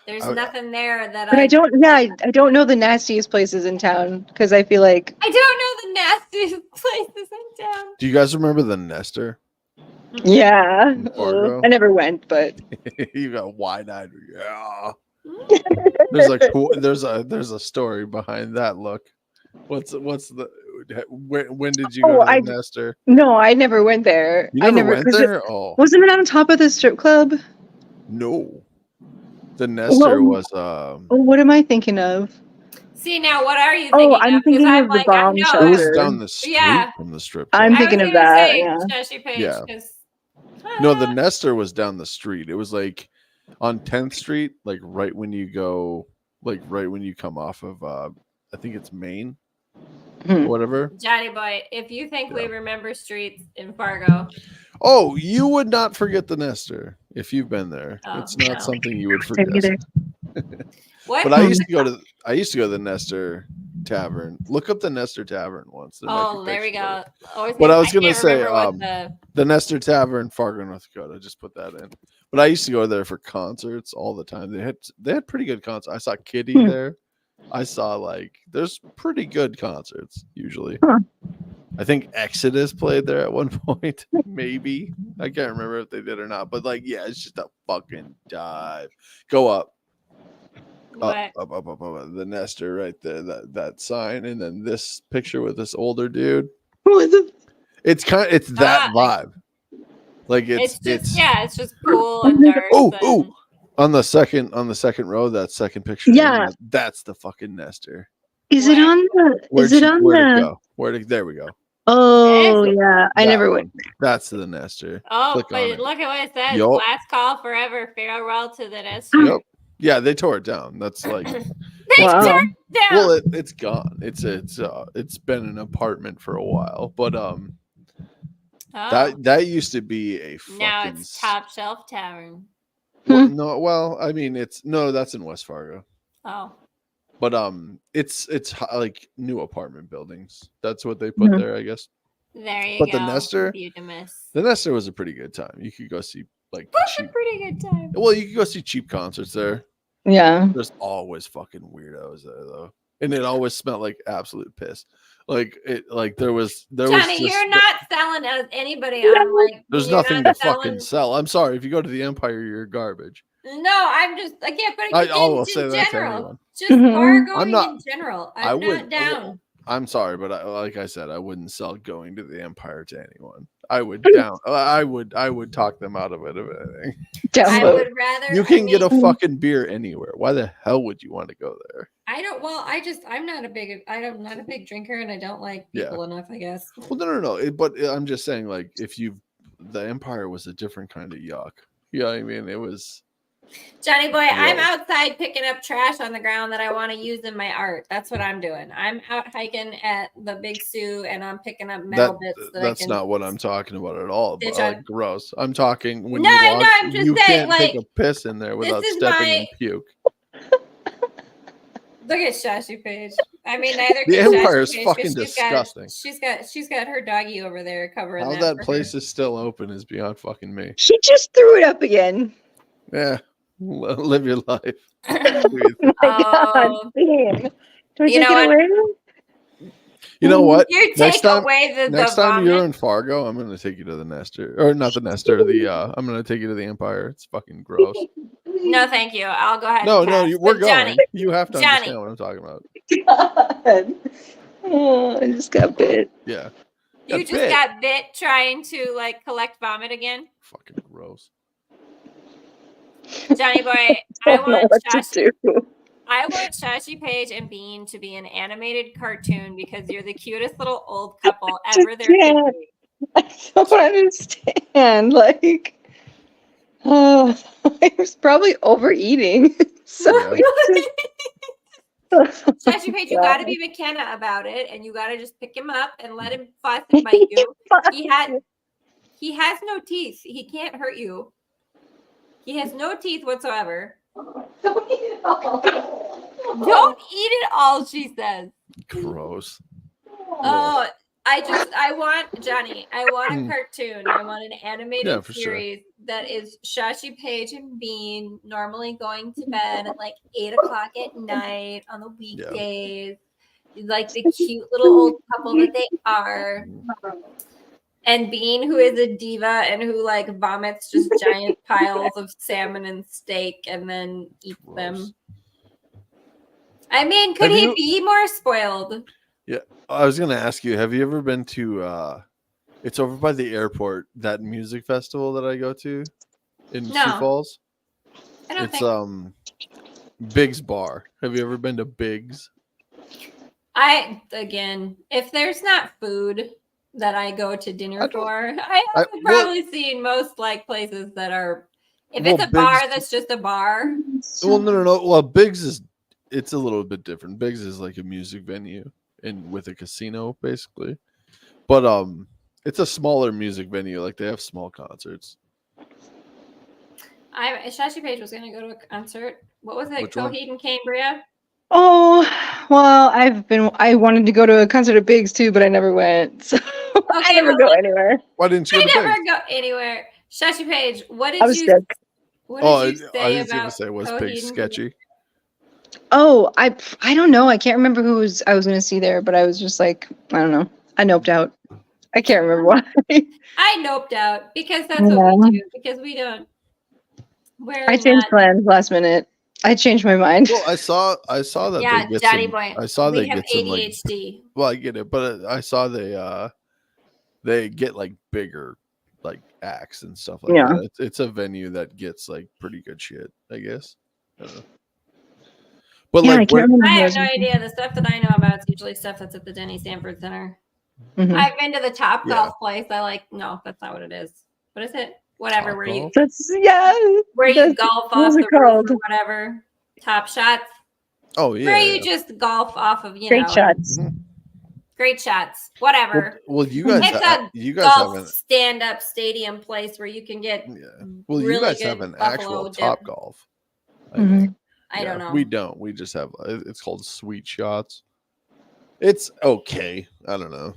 [SPEAKER 2] There's
[SPEAKER 3] I-
[SPEAKER 2] nothing there that
[SPEAKER 1] But I don't. Yeah, I don't know the nastiest places in town because I feel like
[SPEAKER 2] I don't know the nastiest places in town.
[SPEAKER 3] Do you guys remember the Nester?
[SPEAKER 1] yeah.
[SPEAKER 3] In Fargo?
[SPEAKER 1] I never went, but
[SPEAKER 3] You got wide-eyed. Yeah. There's a story behind that look. What's the when did you go to the Nester?
[SPEAKER 1] no, I never went there.
[SPEAKER 3] You
[SPEAKER 1] I
[SPEAKER 3] never
[SPEAKER 1] never
[SPEAKER 3] went there? Oh
[SPEAKER 1] wasn't it on top of the strip club?
[SPEAKER 3] no. The Nester was
[SPEAKER 1] What am I thinking of?
[SPEAKER 2] See now, what are you thinking
[SPEAKER 1] I'm
[SPEAKER 2] of? Because
[SPEAKER 1] thinking
[SPEAKER 2] I'm
[SPEAKER 1] of the
[SPEAKER 2] like,
[SPEAKER 1] bomb
[SPEAKER 3] it
[SPEAKER 1] shelter.
[SPEAKER 3] was down the street
[SPEAKER 2] Yeah.
[SPEAKER 3] from the strip
[SPEAKER 1] I'm
[SPEAKER 3] club.
[SPEAKER 1] thinking
[SPEAKER 2] I was
[SPEAKER 1] of
[SPEAKER 2] gonna
[SPEAKER 1] that,
[SPEAKER 2] say,
[SPEAKER 1] yeah.
[SPEAKER 2] Shashy Paige,
[SPEAKER 3] Yeah.
[SPEAKER 2] 'cause-
[SPEAKER 3] No, the Nester was down the street. It was like on 10th Street, like right when you come off of I think it's Main.
[SPEAKER 1] Hmm.
[SPEAKER 3] Whatever.
[SPEAKER 2] Johnny boy, if you think we
[SPEAKER 3] Yeah.
[SPEAKER 2] remember streets in Fargo,
[SPEAKER 3] Oh, you would not forget the Nester if you've been there.
[SPEAKER 2] Oh,
[SPEAKER 3] It's not
[SPEAKER 2] no.
[SPEAKER 3] something you would
[SPEAKER 1] Didn't
[SPEAKER 3] forget.
[SPEAKER 1] either.
[SPEAKER 2] what?
[SPEAKER 3] But I used to go to the Nester Tavern. Look up the Nester Tavern once. There might be
[SPEAKER 2] There we
[SPEAKER 3] pictures of
[SPEAKER 2] go.
[SPEAKER 3] it.
[SPEAKER 2] Always
[SPEAKER 3] But I was
[SPEAKER 2] can't
[SPEAKER 3] gonna say,
[SPEAKER 2] remember what
[SPEAKER 3] the Nester Tavern, Fargo, North Dakota. Just put that in. But I used to go there for concerts all the time. They had pretty good concerts. I saw Kitty there. I saw there's pretty good concerts usually.
[SPEAKER 1] Huh.
[SPEAKER 3] I think Exodus played there at one point. Maybe I can't remember if they did or not. But yeah, it's just a fucking dive. Go up.
[SPEAKER 2] what?
[SPEAKER 3] Up, the Nester right there, that sign, and then this picture with this older dude. It's that vibe. Like it's
[SPEAKER 2] just cool and dark.
[SPEAKER 3] Oh, on the second row, that second picture.
[SPEAKER 1] Yeah.
[SPEAKER 3] That's the fucking Nester.
[SPEAKER 1] Is it on the?
[SPEAKER 3] Where'd it go? There we go.
[SPEAKER 1] Oh
[SPEAKER 2] It is?
[SPEAKER 1] yeah, I
[SPEAKER 3] That
[SPEAKER 1] never
[SPEAKER 3] one.
[SPEAKER 1] went.
[SPEAKER 3] That's the Nester.
[SPEAKER 2] Oh,
[SPEAKER 3] Click on
[SPEAKER 2] but
[SPEAKER 3] it.
[SPEAKER 2] look at what it says.
[SPEAKER 3] Yup.
[SPEAKER 2] Last call forever. Farewell to the Nester.
[SPEAKER 3] Yep. Yeah, they tore it down. That's like,
[SPEAKER 2] They
[SPEAKER 1] Wow.
[SPEAKER 2] tore it down.
[SPEAKER 3] well, it's gone. It's been an apartment for a while, but
[SPEAKER 2] Oh,
[SPEAKER 3] that used to be a fucking
[SPEAKER 2] now it's Top Shelf Tavern.
[SPEAKER 3] well, I mean, that's in West Fargo.
[SPEAKER 2] Oh,
[SPEAKER 3] But it's like new apartment buildings. That's what they put there, I guess.
[SPEAKER 2] there you
[SPEAKER 3] But
[SPEAKER 2] go.
[SPEAKER 3] the Nestor,
[SPEAKER 2] Beautimus.
[SPEAKER 3] the Nestor was a pretty good time. You could go see like
[SPEAKER 2] That's a
[SPEAKER 3] cheap.
[SPEAKER 2] pretty good time.
[SPEAKER 3] Well, you could go see cheap concerts there.
[SPEAKER 1] Yeah.
[SPEAKER 3] There's always fucking weirdos there though, and it always smelled like absolute piss. Like there was
[SPEAKER 2] Johnny,
[SPEAKER 3] just,
[SPEAKER 2] you're not selling us anybody on like.
[SPEAKER 3] there's
[SPEAKER 2] you're
[SPEAKER 3] nothing
[SPEAKER 2] not
[SPEAKER 3] to fucking sell. I'm sorry, if you go to the Empire, you're garbage.
[SPEAKER 2] No, I can't put
[SPEAKER 3] I
[SPEAKER 2] it
[SPEAKER 3] will
[SPEAKER 2] in
[SPEAKER 3] say that to
[SPEAKER 2] general.
[SPEAKER 3] anyone.
[SPEAKER 2] Just
[SPEAKER 1] Mhm.
[SPEAKER 2] Fargo
[SPEAKER 3] I'm not-
[SPEAKER 2] in general.
[SPEAKER 3] I
[SPEAKER 2] I'm
[SPEAKER 3] would-
[SPEAKER 2] not down.
[SPEAKER 3] I'm sorry, but like I said, I wouldn't sell going to the Empire to anyone. I would I would talk them out of it if anything.
[SPEAKER 2] I
[SPEAKER 1] Download.
[SPEAKER 2] would rather.
[SPEAKER 3] You can get a
[SPEAKER 1] mean-
[SPEAKER 3] fucking beer anywhere. Why the hell would you want to go there?
[SPEAKER 2] I don't. Well, I'm not a big drinker, and I don't like people enough. I guess.
[SPEAKER 3] Well, no. But I'm just saying, like, the Empire was a different kind of yuck. You know what I mean? It was.
[SPEAKER 2] Johnny boy, I'm
[SPEAKER 3] Gross.
[SPEAKER 2] outside picking up trash on the ground that I want to use in my art. That's what I'm doing. I'm out hiking at the Big Sioux, and I'm picking up metal bits.
[SPEAKER 3] That's not what I'm talking about at all. But,
[SPEAKER 2] Stitch
[SPEAKER 3] like,
[SPEAKER 2] on.
[SPEAKER 3] gross. I'm talking when
[SPEAKER 2] No,
[SPEAKER 3] you
[SPEAKER 2] I
[SPEAKER 3] walk,
[SPEAKER 2] know, I'm just
[SPEAKER 3] you
[SPEAKER 2] saying,
[SPEAKER 3] can't take
[SPEAKER 2] like,
[SPEAKER 3] a piss in there without
[SPEAKER 2] is
[SPEAKER 3] stepping in
[SPEAKER 2] my-
[SPEAKER 3] puke.
[SPEAKER 2] Look at Shashy Paige. I mean, neither
[SPEAKER 3] The
[SPEAKER 2] can
[SPEAKER 3] Empire
[SPEAKER 2] Shashy
[SPEAKER 3] is
[SPEAKER 2] Paige,
[SPEAKER 3] fucking
[SPEAKER 2] 'cause
[SPEAKER 3] disgusting.
[SPEAKER 2] She's got her doggy over there covering
[SPEAKER 3] How
[SPEAKER 2] that.
[SPEAKER 3] that
[SPEAKER 2] for
[SPEAKER 3] place
[SPEAKER 2] her.
[SPEAKER 3] is still open is beyond fucking me.
[SPEAKER 1] She just threw it up again.
[SPEAKER 3] Yeah, live your life.
[SPEAKER 1] Oh my
[SPEAKER 2] Oh.
[SPEAKER 1] God. Damn. Do I
[SPEAKER 2] You
[SPEAKER 1] take
[SPEAKER 2] know
[SPEAKER 1] it
[SPEAKER 2] what?
[SPEAKER 1] away?
[SPEAKER 3] You know what?
[SPEAKER 2] You
[SPEAKER 3] Next
[SPEAKER 2] take
[SPEAKER 3] time-
[SPEAKER 2] away the
[SPEAKER 3] Next time
[SPEAKER 2] vomit.
[SPEAKER 3] you're in Fargo, I'm gonna take you to the Nestor, or not the Nestor. I'm gonna take you to the Empire. It's fucking gross.
[SPEAKER 2] No, thank you. I'll go ahead.
[SPEAKER 3] No,
[SPEAKER 2] and pass.
[SPEAKER 3] we're
[SPEAKER 2] But
[SPEAKER 3] going.
[SPEAKER 2] Johnny,
[SPEAKER 3] You have to
[SPEAKER 2] Johnny.
[SPEAKER 3] understand what I'm talking about.
[SPEAKER 1] God. Oh, I just got bit.
[SPEAKER 3] Yeah,
[SPEAKER 2] you
[SPEAKER 3] Got
[SPEAKER 2] just
[SPEAKER 3] bit.
[SPEAKER 2] got bit trying to like collect vomit again.
[SPEAKER 3] Fucking gross.
[SPEAKER 2] Johnny boy, I
[SPEAKER 1] Don't know
[SPEAKER 2] want
[SPEAKER 1] what to
[SPEAKER 2] Shashy,
[SPEAKER 1] do.
[SPEAKER 2] I want Shashy Paige and Bean to be an animated cartoon because you're the cutest little old couple ever there could
[SPEAKER 1] can't.
[SPEAKER 2] be.
[SPEAKER 1] I don't understand. Like, I was probably overeating. So
[SPEAKER 2] Shashy Paige, you got to be McKenna about it, and you got to just pick him up and let him fuss and bite you. He has no teeth. He can't hurt you. He has no teeth whatsoever. Don't eat it all, she says.
[SPEAKER 3] Gross.
[SPEAKER 2] Oh, I want Johnny. I want a cartoon. I want an animated
[SPEAKER 3] for sure.
[SPEAKER 2] series that is Shashy Paige and Bean normally going to bed at like 8:00 at night on the weekdays, like the cute little old couple that they are. And Bean, who is a diva and who like vomits just giant piles of salmon and steak and then eats them. I mean, could he be more spoiled?
[SPEAKER 3] Yeah, I was gonna ask you. Have you ever been to? It's over by the airport. That music festival that I go to in Sioux Falls.
[SPEAKER 2] I don't think.
[SPEAKER 3] Big's Bar. Have you ever been to Big's?
[SPEAKER 2] If there's not food that I go to dinner for, I've probably seen most like places that are. If it's a bar that's just a bar.
[SPEAKER 3] Well, no. Well, Big's it's a little bit different. Big's is like a music venue and with a casino basically, but it's a smaller music venue. Like they have small concerts.
[SPEAKER 2] Shashy Paige was gonna go to a concert. What was it?
[SPEAKER 3] Which one?
[SPEAKER 2] 𝓕𝓻𝓪𝓷𝓴𝓲?
[SPEAKER 1] Oh, well, I wanted to go to a concert at Big's too, but I never went. So I never go anywhere.
[SPEAKER 3] Why didn't you?
[SPEAKER 2] I
[SPEAKER 3] go to
[SPEAKER 2] never
[SPEAKER 3] Big's?
[SPEAKER 2] go anywhere. Shashy Paige, what did
[SPEAKER 1] I was
[SPEAKER 2] you?
[SPEAKER 1] sick.
[SPEAKER 2] What did you
[SPEAKER 3] I
[SPEAKER 2] say
[SPEAKER 3] was gonna
[SPEAKER 2] about
[SPEAKER 3] say, was Big's sketchy?
[SPEAKER 1] Oh, I don't know. I can't remember who I was going to see there, but I was just like, I don't know. I noped out. I can't remember why.
[SPEAKER 2] I noped out because that's what we do. Because we don't.
[SPEAKER 1] I changed plans last minute. I changed my mind.
[SPEAKER 3] Well, I saw that.
[SPEAKER 2] Yeah,
[SPEAKER 3] they get
[SPEAKER 2] Johnny
[SPEAKER 3] some,
[SPEAKER 2] boy.
[SPEAKER 3] I saw
[SPEAKER 2] we
[SPEAKER 3] they
[SPEAKER 2] have
[SPEAKER 3] get some
[SPEAKER 2] ADHD.
[SPEAKER 3] like. Well, I get it, but I saw they get like bigger like acts and stuff like that. It's a venue that gets like pretty good shit, I guess. I don't know. But
[SPEAKER 1] yeah,
[SPEAKER 3] like,
[SPEAKER 2] I have no idea. The stuff that I know about is usually stuff that's at the Denny Sanford Center.
[SPEAKER 1] Mm-hmm.
[SPEAKER 2] I've been to the Top Golf place. No, that's not what it is. What is it? Whatever.
[SPEAKER 3] Top
[SPEAKER 2] where
[SPEAKER 3] golf?
[SPEAKER 2] you golf off the roof or whatever. Top Shots.
[SPEAKER 3] Oh yeah.
[SPEAKER 2] Where you just golf off of,
[SPEAKER 1] Great shots.
[SPEAKER 2] Great shots. Whatever.
[SPEAKER 3] Well, you guys,
[SPEAKER 2] It's a golf stand-up stadium place where you can get
[SPEAKER 3] Well,
[SPEAKER 2] really
[SPEAKER 3] you guys
[SPEAKER 2] good
[SPEAKER 3] have an
[SPEAKER 2] buffalo
[SPEAKER 3] actual
[SPEAKER 2] dip.
[SPEAKER 3] Top Golf.
[SPEAKER 2] I don't know.
[SPEAKER 3] We don't. We just have. It's called Sweet Shots. It's okay. I don't know.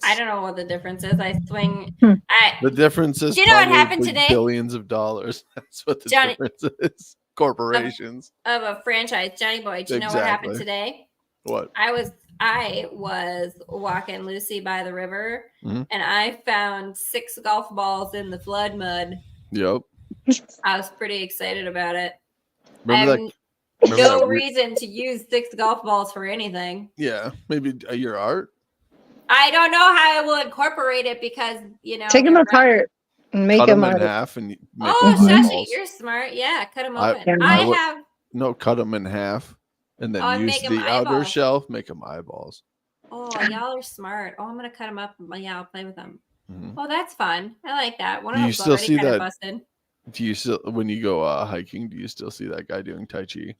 [SPEAKER 2] I don't know what the difference is. I swing.
[SPEAKER 3] The difference is,
[SPEAKER 2] do you know what happened today?
[SPEAKER 3] Billions of dollars. That's what the difference is. Corporations
[SPEAKER 2] of a franchise. Johnny Boy, do you know what happened today?
[SPEAKER 3] What?
[SPEAKER 2] I was walking Lucy by the river, and I found 6 golf balls in the flood mud.
[SPEAKER 3] Yep.
[SPEAKER 2] I was pretty excited about it.
[SPEAKER 3] Remember
[SPEAKER 2] no reason to use 6 golf balls for anything.
[SPEAKER 3] Yeah, maybe your art.
[SPEAKER 2] I don't know how I will incorporate it because
[SPEAKER 1] take them apart and make them
[SPEAKER 3] in half and make
[SPEAKER 2] Shashy, you're smart. Yeah, cut them open.
[SPEAKER 3] Cut them in half and then use the outer shell, make them eyeballs.
[SPEAKER 2] Oh, y'all are smart. Oh, I'm gonna cut them up. Yeah, I'll play with them. Oh, that's fun. I like that. One of them's already kind of busted.
[SPEAKER 3] Do you still, when you go hiking, do you still see that guy doing Tai Chi?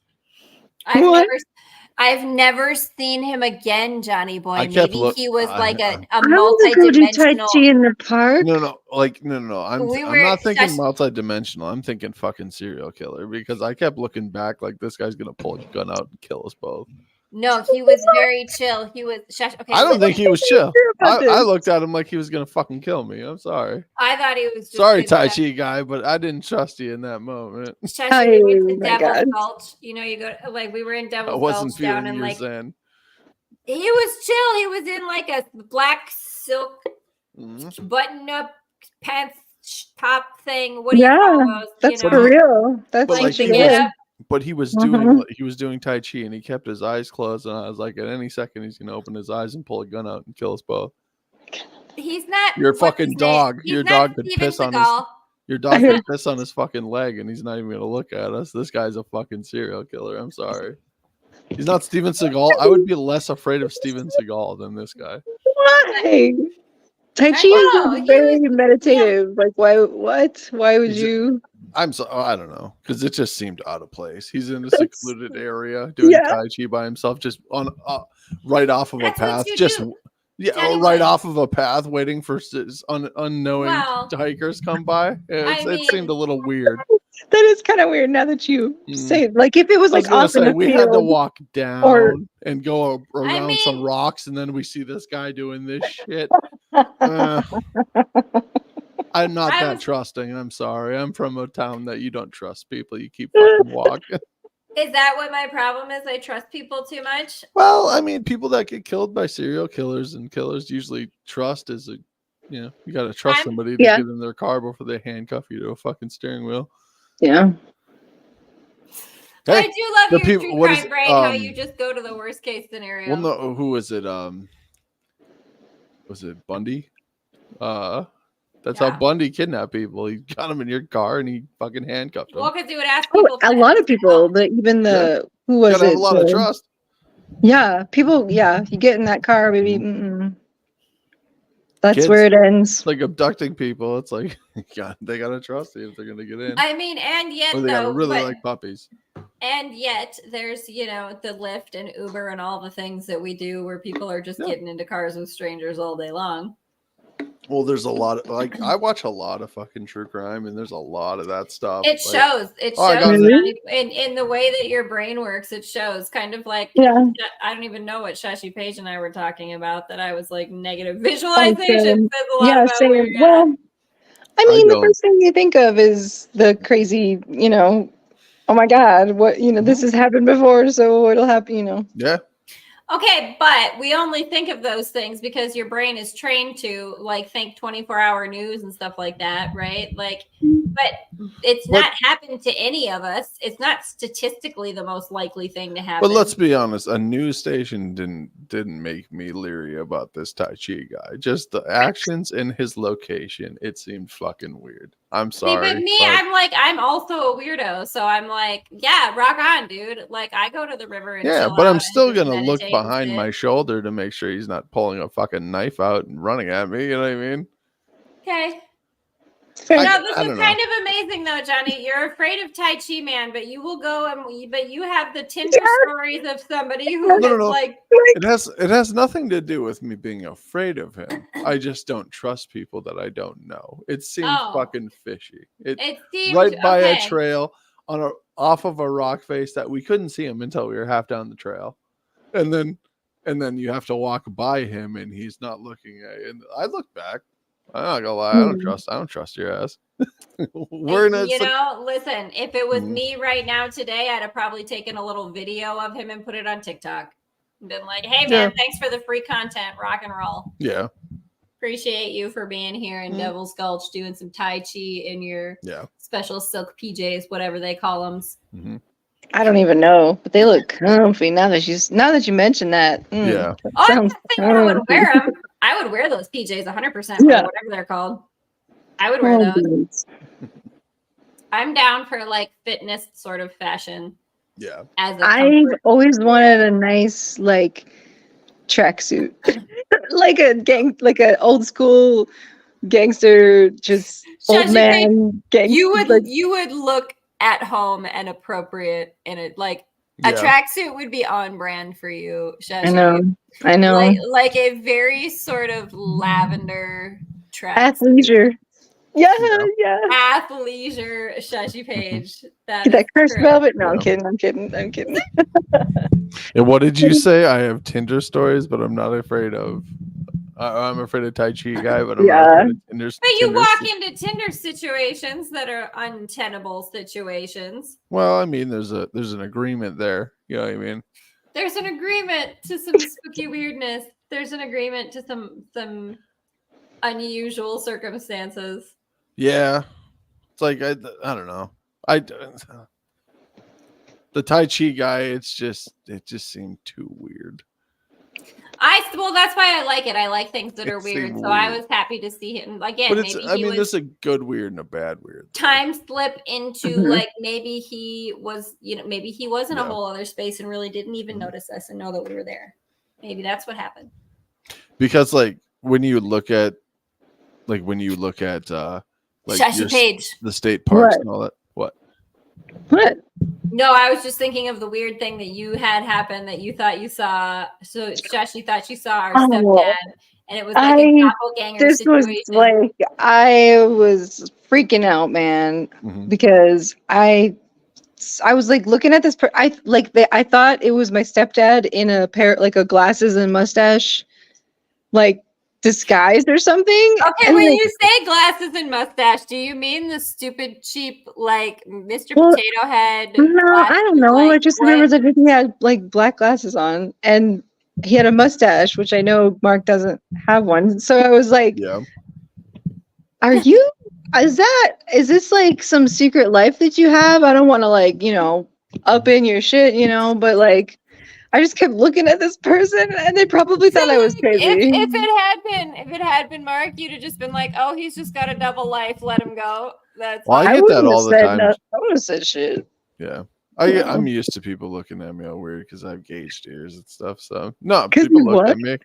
[SPEAKER 2] I've never seen him again, Johnny Boy. Maybe he was like a
[SPEAKER 1] Tai
[SPEAKER 2] multi-dimensional.
[SPEAKER 1] Chi in the park.
[SPEAKER 3] No. I'm not thinking multi-dimensional. I'm thinking fucking serial killer because I kept looking back like this guy's gonna pull a gun out and kill us both.
[SPEAKER 2] No, he was very chill. He was. Okay,
[SPEAKER 3] I don't think he was chill. I looked at him like he was gonna fucking kill me. I'm sorry.
[SPEAKER 2] I thought he was. Just
[SPEAKER 3] sorry, Tai Chi guy, but I didn't trust you in that moment.
[SPEAKER 2] Shashy, we went to Devil's Gulch. You go we were in Devil's Gulch down in like.
[SPEAKER 3] Zen.
[SPEAKER 2] He was chill. He was in like a black silk button-up pants top thing. What do you call those?
[SPEAKER 1] That's for real. That's
[SPEAKER 2] like
[SPEAKER 3] but he was doing Tai Chi and he kept his eyes closed, and I was like, at any second he's gonna open his eyes and pull a gun out and kill us both.
[SPEAKER 2] He's not
[SPEAKER 3] your fucking dog. Your dog could piss on his fucking leg, and he's not even gonna look at us. This guy's a fucking serial killer. I'm sorry. He's not Steven Seagal. I would be less afraid of Steven Seagal than this guy.
[SPEAKER 1] Why? Tai Chi is very meditative. Like, why? What? Why would you?
[SPEAKER 3] I don't know, because it just seemed out of place. He's in a secluded area doing Tai Chi by himself, just on right off of a path. Right off of a path, waiting for unknowing hikers come by. It seemed a little weird.
[SPEAKER 1] That is kind of weird now that you say it. Like if it was like off in the
[SPEAKER 3] we
[SPEAKER 1] field,
[SPEAKER 3] had to walk down and go around some rocks, and then we see this guy doing this shit. I'm not that trusting. I'm sorry. I'm from a town that you don't trust people. You keep fucking walking.
[SPEAKER 2] Is that what my problem is? I trust people too much?
[SPEAKER 3] Well, I mean, people that get killed by serial killers and killers usually trust is you got to trust somebody to get in their car before they handcuff you to a fucking steering wheel.
[SPEAKER 1] Yeah.
[SPEAKER 3] Hey,
[SPEAKER 2] I do love your true crime brain, how you just go to the worst case scenario.
[SPEAKER 3] Well, no, who was it? Was it Bundy? That's how Bundy kidnapped people. He got them in your car and he fucking handcuffed them.
[SPEAKER 2] Well, because he would ask people.
[SPEAKER 1] A lot of people, who was it?
[SPEAKER 3] Have a lot of trust.
[SPEAKER 1] Yeah, people. Yeah, you get in that car, maybe. That's kids, where it ends.
[SPEAKER 3] Like abducting people. It's like, they gotta trust you if they're gonna get in.
[SPEAKER 2] I mean, and yet
[SPEAKER 3] or they gotta really like puppies.
[SPEAKER 2] And yet, there's the Lyft and Uber and all the things that we do where people are just getting into cars with strangers all day long.
[SPEAKER 3] Well, there's a lot of I watch a lot of fucking true crime, and there's a lot of that stuff.
[SPEAKER 2] It shows. It shows in the way that your brain works. It shows kind of like I don't even know what Shashy Paige and I were talking about. That I was like negative visualization.
[SPEAKER 1] Same. Well, I mean, the first thing you think of is the crazy. Oh my God! What this has happened before, so it'll happen.
[SPEAKER 3] Yeah.
[SPEAKER 2] Okay, but we only think of those things because your brain is trained to think 24-hour news and stuff like that, right? But it's not happened to any of us. It's not statistically the most likely thing to happen.
[SPEAKER 3] But let's be honest, a news station didn't make me leery about this Tai Chi guy. Just the actions and his location, it seemed fucking weird. I'm sorry.
[SPEAKER 2] See, but me, I'm also a weirdo, so I'm like, yeah, rock on, dude. I go to the river and
[SPEAKER 3] but I'm still gonna look behind my shoulder to make sure he's not pulling a fucking knife out and running at me. You know what I mean?
[SPEAKER 2] Okay. No, this
[SPEAKER 3] I
[SPEAKER 2] is
[SPEAKER 3] don't
[SPEAKER 2] kind
[SPEAKER 3] know.
[SPEAKER 2] of amazing though, Johnny. You're afraid of Tai Chi man, but you will go but you have the Tinder stories of somebody who
[SPEAKER 3] No.
[SPEAKER 2] is like
[SPEAKER 3] It has nothing to do with me being afraid of him. I just don't trust people that I don't know. It seemed fucking fishy.
[SPEAKER 2] it seemed
[SPEAKER 3] Right by a
[SPEAKER 2] okay.
[SPEAKER 3] trail off of a rock face that we couldn't see him until we were half down the trail, and then you have to walk by him and he's not looking at you. And I look back. I'm not gonna lie. I don't trust your ass.
[SPEAKER 2] Listen, if it was
[SPEAKER 3] Mhm.
[SPEAKER 2] me right now today, I'd have probably taken a little video of him and put it on TikTok. Been like, hey man, thanks for the free content. Rock and roll.
[SPEAKER 3] Yeah.
[SPEAKER 2] Appreciate you for being here in Devil's Gulch doing some Tai Chi in your special silk PJs, whatever they call them.
[SPEAKER 3] Mm-hmm.
[SPEAKER 1] I don't even know, but they look comfy now that you mentioned that.
[SPEAKER 3] Yeah.
[SPEAKER 2] I think I would wear them. I would wear those PJs 100%, whatever they're called. I would wear those. I'm down for like fitness sort of fashion.
[SPEAKER 3] Yeah.
[SPEAKER 1] I've always wanted a nice like tracksuit, like an old school gangster, just old man gangster.
[SPEAKER 2] You would look at home and appropriate in it. Like a tracksuit would be on brand for you, Shashy.
[SPEAKER 1] I know.
[SPEAKER 2] Like a very sort of lavender tracksuit.
[SPEAKER 1] Athleisure. Yeah.
[SPEAKER 2] Athleisure, Shashy Paige.
[SPEAKER 1] That cursed velvet. No, I'm kidding.
[SPEAKER 3] And what did you say? I have Tinder stories, but I'm not afraid of. I'm afraid of Tai Chi guy, but I'm not afraid of Tinder.
[SPEAKER 2] But you walk into Tinder situations that are untenable situations.
[SPEAKER 3] Well, I mean, there's an agreement there. You know what I mean?
[SPEAKER 2] There's an agreement to some spooky weirdness. There's an agreement to some unusual circumstances. Yeah,
[SPEAKER 3] it's like I don't know. The Tai Chi guy, it just seemed too weird.
[SPEAKER 2] Well, that's why I like it. I like things that are weird. So I was happy to see him again.
[SPEAKER 3] But there's a good weird and a bad weird.
[SPEAKER 2] Time slip into like maybe he was, maybe he was in a whole other space and really didn't even notice us and know that we were there. Maybe that's what happened.
[SPEAKER 3] Because like when you look at like
[SPEAKER 2] Shashy Paige,
[SPEAKER 3] the state parks and all that. What?
[SPEAKER 2] No, I was just thinking of the weird thing that you had happen that you thought you saw. So Shashy thought she saw our stepdad, and it was like a doppelganger situation.
[SPEAKER 1] Was like I was freaking out, man, because I was like looking at this. I thought it was my stepdad in a pair, like a glasses and mustache, like disguised or something.
[SPEAKER 2] Okay, when you say glasses and mustache, do you mean the stupid cheap like Mr. Potato Head?
[SPEAKER 1] No, I don't know. I just remember that he had like black glasses on and he had a mustache, which I know Mark doesn't have one. So I was like, is this like some secret life that you have? I don't want to like, up in your shit, but like I just kept looking at this person, and they probably thought I was crazy.
[SPEAKER 2] If it had been Mark, you'd have just been like, "Oh, he's just got a double life. Let him go." That's.
[SPEAKER 3] Well, I get that all the time.
[SPEAKER 1] I would have said shit.
[SPEAKER 3] Yeah, I'm used to people looking at me all weird because I have gauged ears and stuff. So no, people look at me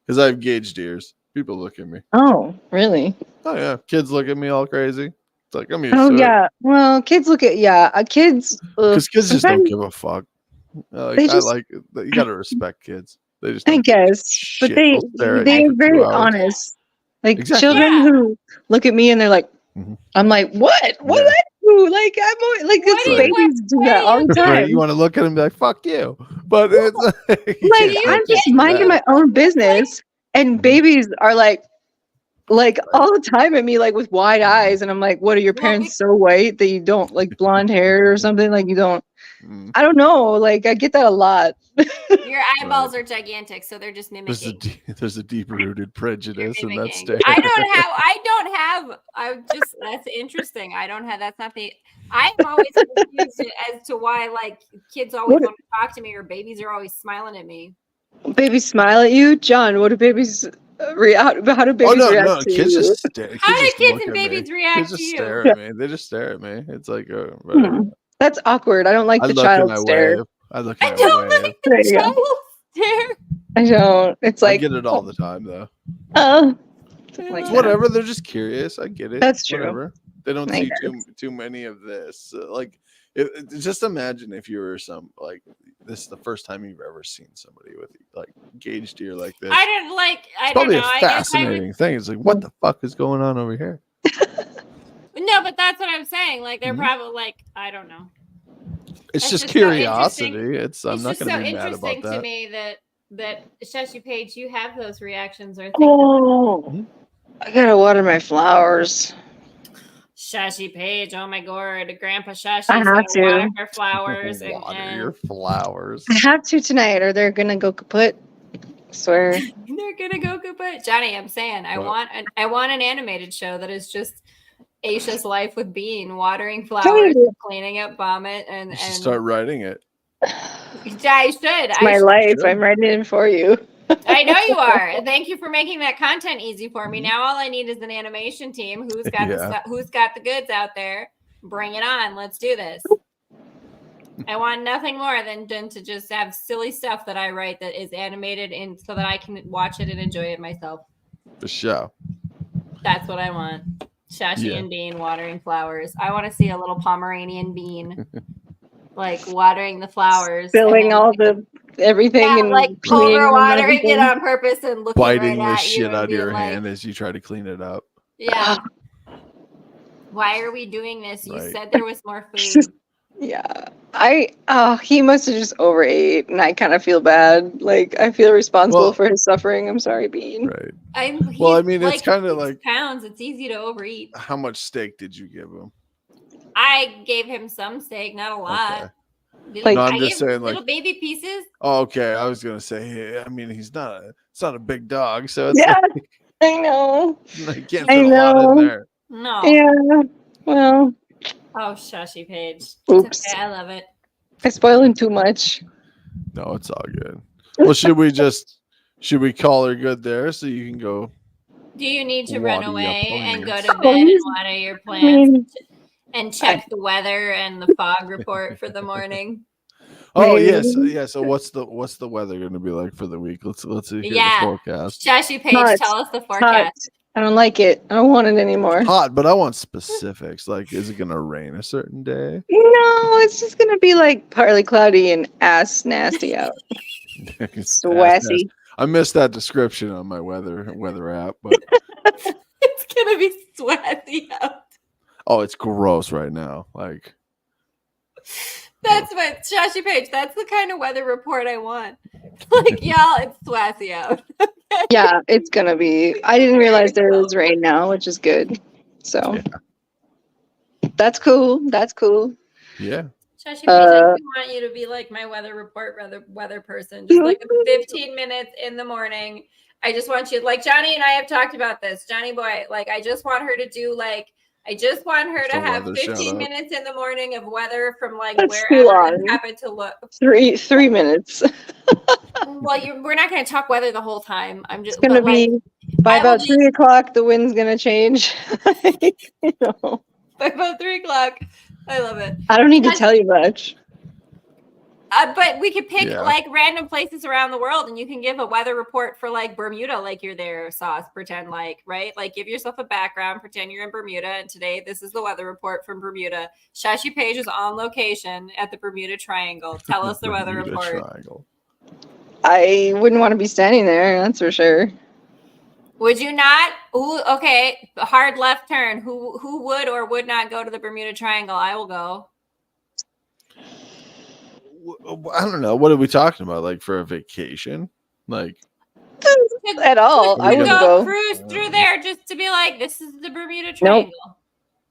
[SPEAKER 3] because I have gauged ears. People look at me.
[SPEAKER 1] Oh, really?
[SPEAKER 3] Oh yeah, kids look at me all crazy. It's like I'm used to it.
[SPEAKER 1] Oh yeah, well, kids look at kids.
[SPEAKER 3] Because kids just don't give a fuck. You gotta respect kids. They just
[SPEAKER 1] I guess, but they are very honest. Like children who look at me and they're like, I'm like, what? What did I do? Like I'm always, like this babies do that all the time.
[SPEAKER 3] Right, you want to look at them and be like, fuck you. But it's
[SPEAKER 1] like I'm just minding my own business, and babies are like all the time at me, like with wide eyes, and I'm like, what are your parents so white that you don't like blonde hair or something? Like you don't. I don't know. Like I get that a lot.
[SPEAKER 2] Your eyeballs are gigantic, so they're just mimicking.
[SPEAKER 3] There's a deep-rooted prejudice in that state.
[SPEAKER 2] That's interesting. I don't have. That's not the. I'm always confused as to why like kids always want to talk to me or babies are always smiling at me.
[SPEAKER 1] Babies smile at you, John. What do babies? How do babies react to
[SPEAKER 3] kids
[SPEAKER 1] you?
[SPEAKER 3] Just stare.
[SPEAKER 2] How do kids and babies react to you?
[SPEAKER 3] Stare at me. They just stare at me. It's like
[SPEAKER 1] that's awkward. I don't like the child stare.
[SPEAKER 3] I don't
[SPEAKER 2] like the child stare.
[SPEAKER 1] I don't. It's like
[SPEAKER 3] I get it all the time though.
[SPEAKER 1] Like
[SPEAKER 3] It's
[SPEAKER 1] that.
[SPEAKER 3] whatever. They're just curious. I get it.
[SPEAKER 1] That's true.
[SPEAKER 3] Whatever. They don't
[SPEAKER 1] I
[SPEAKER 3] see
[SPEAKER 1] guess.
[SPEAKER 3] too many of this. Just imagine if you were this is the first time you've ever seen somebody with like gauged ear like this.
[SPEAKER 2] I don't
[SPEAKER 3] It's
[SPEAKER 2] know.
[SPEAKER 3] probably a
[SPEAKER 2] I guess I would.
[SPEAKER 3] fascinating thing. It's like, what the fuck is going on over here?
[SPEAKER 2] No, but that's what I'm saying. Like they're
[SPEAKER 3] Mhm.
[SPEAKER 2] probably like, I don't know.
[SPEAKER 3] It's just
[SPEAKER 2] just so
[SPEAKER 3] curiosity.
[SPEAKER 2] interesting.
[SPEAKER 3] I'm not
[SPEAKER 2] just
[SPEAKER 3] going
[SPEAKER 2] so
[SPEAKER 3] to be mad about
[SPEAKER 2] interesting to
[SPEAKER 3] that.
[SPEAKER 2] me that Shashy Paige, you have those reactions or things.
[SPEAKER 1] Oh, I gotta water my flowers.
[SPEAKER 2] Shashy Paige, oh my god, Grandpa Shashy's
[SPEAKER 1] I have
[SPEAKER 2] gonna
[SPEAKER 1] to.
[SPEAKER 2] water her flowers
[SPEAKER 3] Water your flowers.
[SPEAKER 1] I have to tonight, or they're gonna go kaput. I swear.
[SPEAKER 2] they're gonna go kaput. Johnny, I'm saying I want an animated show that is just Aisha's life with Bean, watering flowers, and cleaning up vomit, and
[SPEAKER 3] You should start writing it.
[SPEAKER 2] I should.
[SPEAKER 1] It's my life. I'm writing it for you.
[SPEAKER 2] I know you are. Thank you for making that content easy for me. Now all I need is an animation team. Who's got the goods out there? Bring it on. Let's do this. I want nothing more than to just have silly stuff that I write that is animated and so that I can watch it and enjoy it myself.
[SPEAKER 3] The show.
[SPEAKER 2] That's what I want. Shashy and Bean watering flowers. I want to see a little Pomeranian Bean like watering the flowers.
[SPEAKER 1] Spilling all the everything and
[SPEAKER 2] like over watering it on purpose and looking
[SPEAKER 3] biting
[SPEAKER 2] right
[SPEAKER 3] the
[SPEAKER 2] at
[SPEAKER 3] shit out of your
[SPEAKER 2] like,
[SPEAKER 3] hand as you try to clean it up.
[SPEAKER 2] Yeah. Why are we doing this? You said there was more food.
[SPEAKER 1] Yeah. He must have just overate and I kind of feel bad. Like I feel responsible for his suffering. I'm sorry, Bean.
[SPEAKER 3] Right.
[SPEAKER 2] I mean,
[SPEAKER 3] it's kind of like
[SPEAKER 2] pounds. It's easy to overeat.
[SPEAKER 3] How much steak did you give him?
[SPEAKER 2] I gave him some steak, not a lot.
[SPEAKER 3] Okay. No, I'm just saying,
[SPEAKER 2] little baby pieces.
[SPEAKER 3] Oh, okay. I was gonna say, I mean, it's not a big dog, so it's
[SPEAKER 1] like, I know.
[SPEAKER 3] I can't fit a lot in there.
[SPEAKER 2] No.
[SPEAKER 1] Yeah. Well.
[SPEAKER 2] Oh, Shashy Paige.
[SPEAKER 1] Oops.
[SPEAKER 2] Okay, I love it.
[SPEAKER 1] I spoil him too much.
[SPEAKER 3] No, it's all good. Well, should we call her good there so you can go?
[SPEAKER 2] Do you need to run away and go to bed and water your plants? And check the weather and the fog report for the morning.
[SPEAKER 3] Oh yes. So what's the weather going to be like for the week? Let's see the forecast.
[SPEAKER 2] Shashy Paige, tell us the forecast.
[SPEAKER 1] I don't like it. I don't want it anymore.
[SPEAKER 3] Hot, but I want specifics. Like, is it going to rain a certain day?
[SPEAKER 1] No, it's just going to be like partly cloudy and ass nasty out. Swassy.
[SPEAKER 3] I missed that description on my weather app, but
[SPEAKER 2] it's going to be swassy out.
[SPEAKER 3] Oh, it's gross right now. Like
[SPEAKER 2] that's what Shashy Paige. That's the kind of weather report I want. Like, y'all, it's swassy out.
[SPEAKER 1] Yeah, it's gonna be. I didn't realize there is rain now, which is good. So that's cool. That's cool.
[SPEAKER 3] Yeah.
[SPEAKER 2] Shashy Paige, I want you to be like my weather report weather person. Just like 15 minutes in the morning. I just want you, like Johnny and I have talked about this. Johnny boy, like I just want her to do like. I just want her to have 15 minutes in the morning of weather from like wherever it happened to look.
[SPEAKER 1] 3 minutes.
[SPEAKER 2] Well, we're not going to talk weather the whole time. I'm just
[SPEAKER 1] going to be by about 3 o'clock. The wind's going to change.
[SPEAKER 2] By about 3 o'clock, I love it.
[SPEAKER 1] I don't need to tell you much.
[SPEAKER 2] But we could pick like random places around the world and you can give a weather report for like Bermuda, like you're there, Sauce. Pretend like, right? Like give yourself a background, pretend you're in Bermuda. And today, this is the weather report from Bermuda. Shashy Paige is on location at the Bermuda Triangle. Tell us the weather report. Triangle.
[SPEAKER 1] I wouldn't want to be standing there, that's for sure.
[SPEAKER 2] Would you not? Ooh, okay. Hard left turn. Who would or would not go to the Bermuda Triangle? I will go.
[SPEAKER 3] I don't know. What are we talking about? Like for a vacation? Like
[SPEAKER 1] at all? I would go
[SPEAKER 2] cruise through there just to be like, this is the Bermuda Triangle.
[SPEAKER 1] Nope.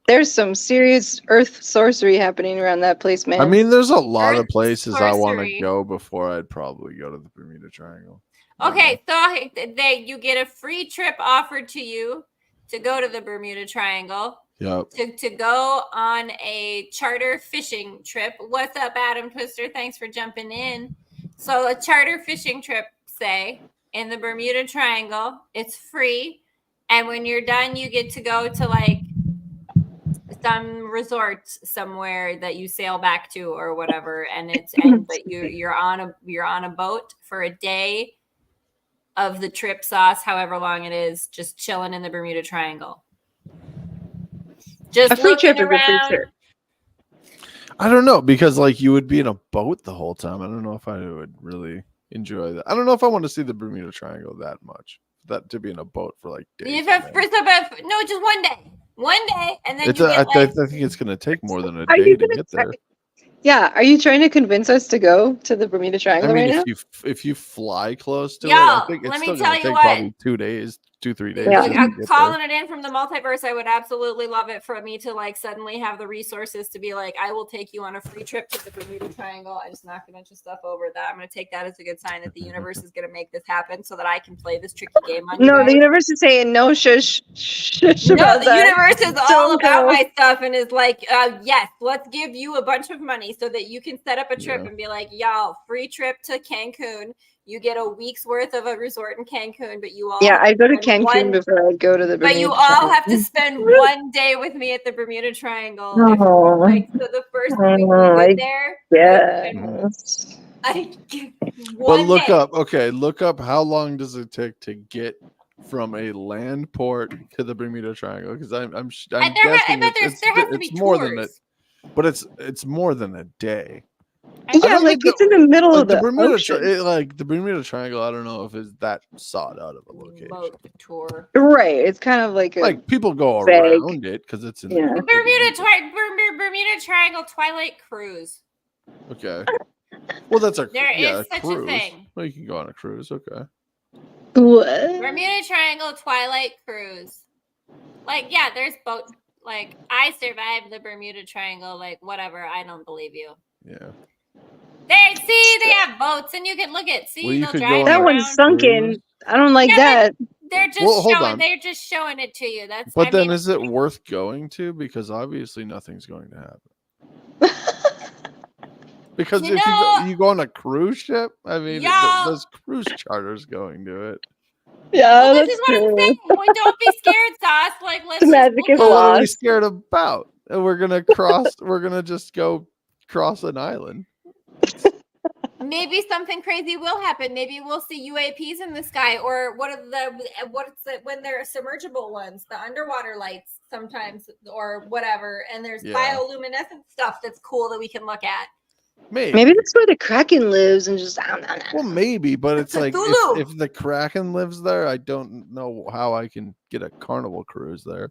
[SPEAKER 1] There's some serious earth sorcery happening around that place, man.
[SPEAKER 3] I mean, there's a lot of places I want to go before I'd probably go to the Bermuda Triangle.
[SPEAKER 2] Okay, so you get a free trip offered to you to go to the Bermuda Triangle.
[SPEAKER 3] Yep.
[SPEAKER 2] To go on a charter fishing trip. What's up, Adam Twister? Thanks for jumping in. So a charter fishing trip, say, in the Bermuda Triangle, it's free. And when you're done, you get to go to like some resort somewhere that you sail back to or whatever. And but you're on a boat for a day. of the trip sauce, however long it is, just chilling in the Bermuda Triangle. Just
[SPEAKER 1] A free
[SPEAKER 2] looking
[SPEAKER 1] trip is a free
[SPEAKER 2] around.
[SPEAKER 1] trip.
[SPEAKER 3] I don't know, because like you would be in a boat the whole time. I don't know if I would really enjoy that. I don't know if I want to see the Bermuda Triangle that much. That to be in a boat for like days.
[SPEAKER 2] No, just one day. One day, and then
[SPEAKER 3] I think it's gonna take more than a
[SPEAKER 1] Are
[SPEAKER 3] day
[SPEAKER 1] you
[SPEAKER 3] to
[SPEAKER 1] gonna
[SPEAKER 3] get there.
[SPEAKER 1] Yeah, are you trying to convince us to go to the Bermuda Triangle
[SPEAKER 3] I mean,
[SPEAKER 1] right now?
[SPEAKER 3] if you fly close to it,
[SPEAKER 2] Y'all,
[SPEAKER 3] I think it's
[SPEAKER 2] let me
[SPEAKER 3] still
[SPEAKER 2] tell
[SPEAKER 3] gonna
[SPEAKER 2] you
[SPEAKER 3] take
[SPEAKER 2] what.
[SPEAKER 3] probably 2 days, 2-3 days.
[SPEAKER 1] Yeah.
[SPEAKER 3] just to
[SPEAKER 2] I'm
[SPEAKER 3] get
[SPEAKER 2] calling
[SPEAKER 3] there.
[SPEAKER 2] it in from the multiverse. I would absolutely love it for me to like suddenly have the resources to be like, I will take you on a free trip to the Bermuda Triangle. I just knocked a bunch of stuff over that. I'm going to take that as a good sign that the universe is going to make this happen so that I can play this tricky game on you
[SPEAKER 1] No,
[SPEAKER 2] guys.
[SPEAKER 1] the universe is saying no, shush
[SPEAKER 2] No,
[SPEAKER 1] about
[SPEAKER 2] the
[SPEAKER 1] that.
[SPEAKER 2] universe is all
[SPEAKER 1] Don't
[SPEAKER 2] about
[SPEAKER 1] go.
[SPEAKER 2] my stuff and is like, yes, let's give you a bunch of money so that you can set up a trip and be like, y'all, free trip to Cancun. You get a week's worth of a resort in Cancun, but you all
[SPEAKER 1] Yeah,
[SPEAKER 2] have to
[SPEAKER 1] I'd go to
[SPEAKER 2] spend
[SPEAKER 1] Cancun before I'd go to the Bermuda
[SPEAKER 2] but you all
[SPEAKER 1] Triangle.
[SPEAKER 2] have to spend one day with me at the Bermuda Triangle.
[SPEAKER 1] Oh.
[SPEAKER 2] Like, so the first week we get there,
[SPEAKER 1] Yes.
[SPEAKER 2] I give
[SPEAKER 3] But
[SPEAKER 2] one
[SPEAKER 3] look
[SPEAKER 2] day.
[SPEAKER 3] up, okay, look up how long does it take to get from a land port to the Bermuda Triangle? Because I'm guessing
[SPEAKER 2] I bet there has to be
[SPEAKER 3] more than
[SPEAKER 2] tours.
[SPEAKER 3] but it's more than a day.
[SPEAKER 1] Yeah, like it's in the middle of the
[SPEAKER 3] Bermuda
[SPEAKER 1] ocean.
[SPEAKER 3] like the Bermuda Triangle. I don't know if it's that sought out of a location.
[SPEAKER 2] Boat tour.
[SPEAKER 1] Right, it's kind of like a
[SPEAKER 3] Like people go
[SPEAKER 1] vague.
[SPEAKER 3] around it because it's in
[SPEAKER 1] Yeah.
[SPEAKER 3] the
[SPEAKER 2] Bermuda Triangle Twilight Cruise.
[SPEAKER 3] Okay. Well, that's a
[SPEAKER 2] There is such a
[SPEAKER 3] cruise.
[SPEAKER 2] thing.
[SPEAKER 3] Well, you can go on a cruise. Okay.
[SPEAKER 1] What?
[SPEAKER 2] Bermuda Triangle Twilight Cruise. Like, yeah, there's boat. Like, I survived the Bermuda Triangle. Like, whatever. I don't believe you.
[SPEAKER 3] Yeah.
[SPEAKER 2] They have boats, and you can look at. See,
[SPEAKER 3] Well, you
[SPEAKER 2] they'll
[SPEAKER 3] could
[SPEAKER 2] drive
[SPEAKER 3] go
[SPEAKER 1] That
[SPEAKER 3] on a
[SPEAKER 1] one's sunken.
[SPEAKER 3] cruise.
[SPEAKER 1] I don't like
[SPEAKER 2] Yeah,
[SPEAKER 1] that.
[SPEAKER 2] They're just
[SPEAKER 3] Well, hold
[SPEAKER 2] showing.
[SPEAKER 3] on.
[SPEAKER 2] They're just showing it to you. That's.
[SPEAKER 3] But
[SPEAKER 2] I
[SPEAKER 3] then,
[SPEAKER 2] mean,
[SPEAKER 3] is it worth going to? Because obviously, nothing's going to happen. Because
[SPEAKER 2] You
[SPEAKER 3] if
[SPEAKER 2] know-
[SPEAKER 3] you go on a cruise ship, I mean,
[SPEAKER 2] Y'all-
[SPEAKER 3] there's cruise charters going to it.
[SPEAKER 1] Yeah,
[SPEAKER 2] well, this
[SPEAKER 1] that's
[SPEAKER 2] is what I'm
[SPEAKER 1] true.
[SPEAKER 2] saying. Well, don't be scared, Sauce. Like, let's
[SPEAKER 1] The
[SPEAKER 2] just
[SPEAKER 1] magic
[SPEAKER 2] look
[SPEAKER 1] is
[SPEAKER 3] Well,
[SPEAKER 2] up.
[SPEAKER 3] what are we
[SPEAKER 1] lost.
[SPEAKER 3] scared about? And we're gonna cross. We're gonna just go cross an island.
[SPEAKER 2] Maybe something crazy will happen. Maybe we'll see UAPs in the sky, or when they're submergible ones, the underwater lights sometimes, or whatever. And there's
[SPEAKER 3] Yeah.
[SPEAKER 2] bioluminescent stuff that's cool that we can look at.
[SPEAKER 1] Maybe that's where the Kraken lives and just
[SPEAKER 3] Well, maybe, but it's like
[SPEAKER 2] Cthulhu.
[SPEAKER 3] if the Kraken lives there, I don't know how I can get a Carnival cruise there.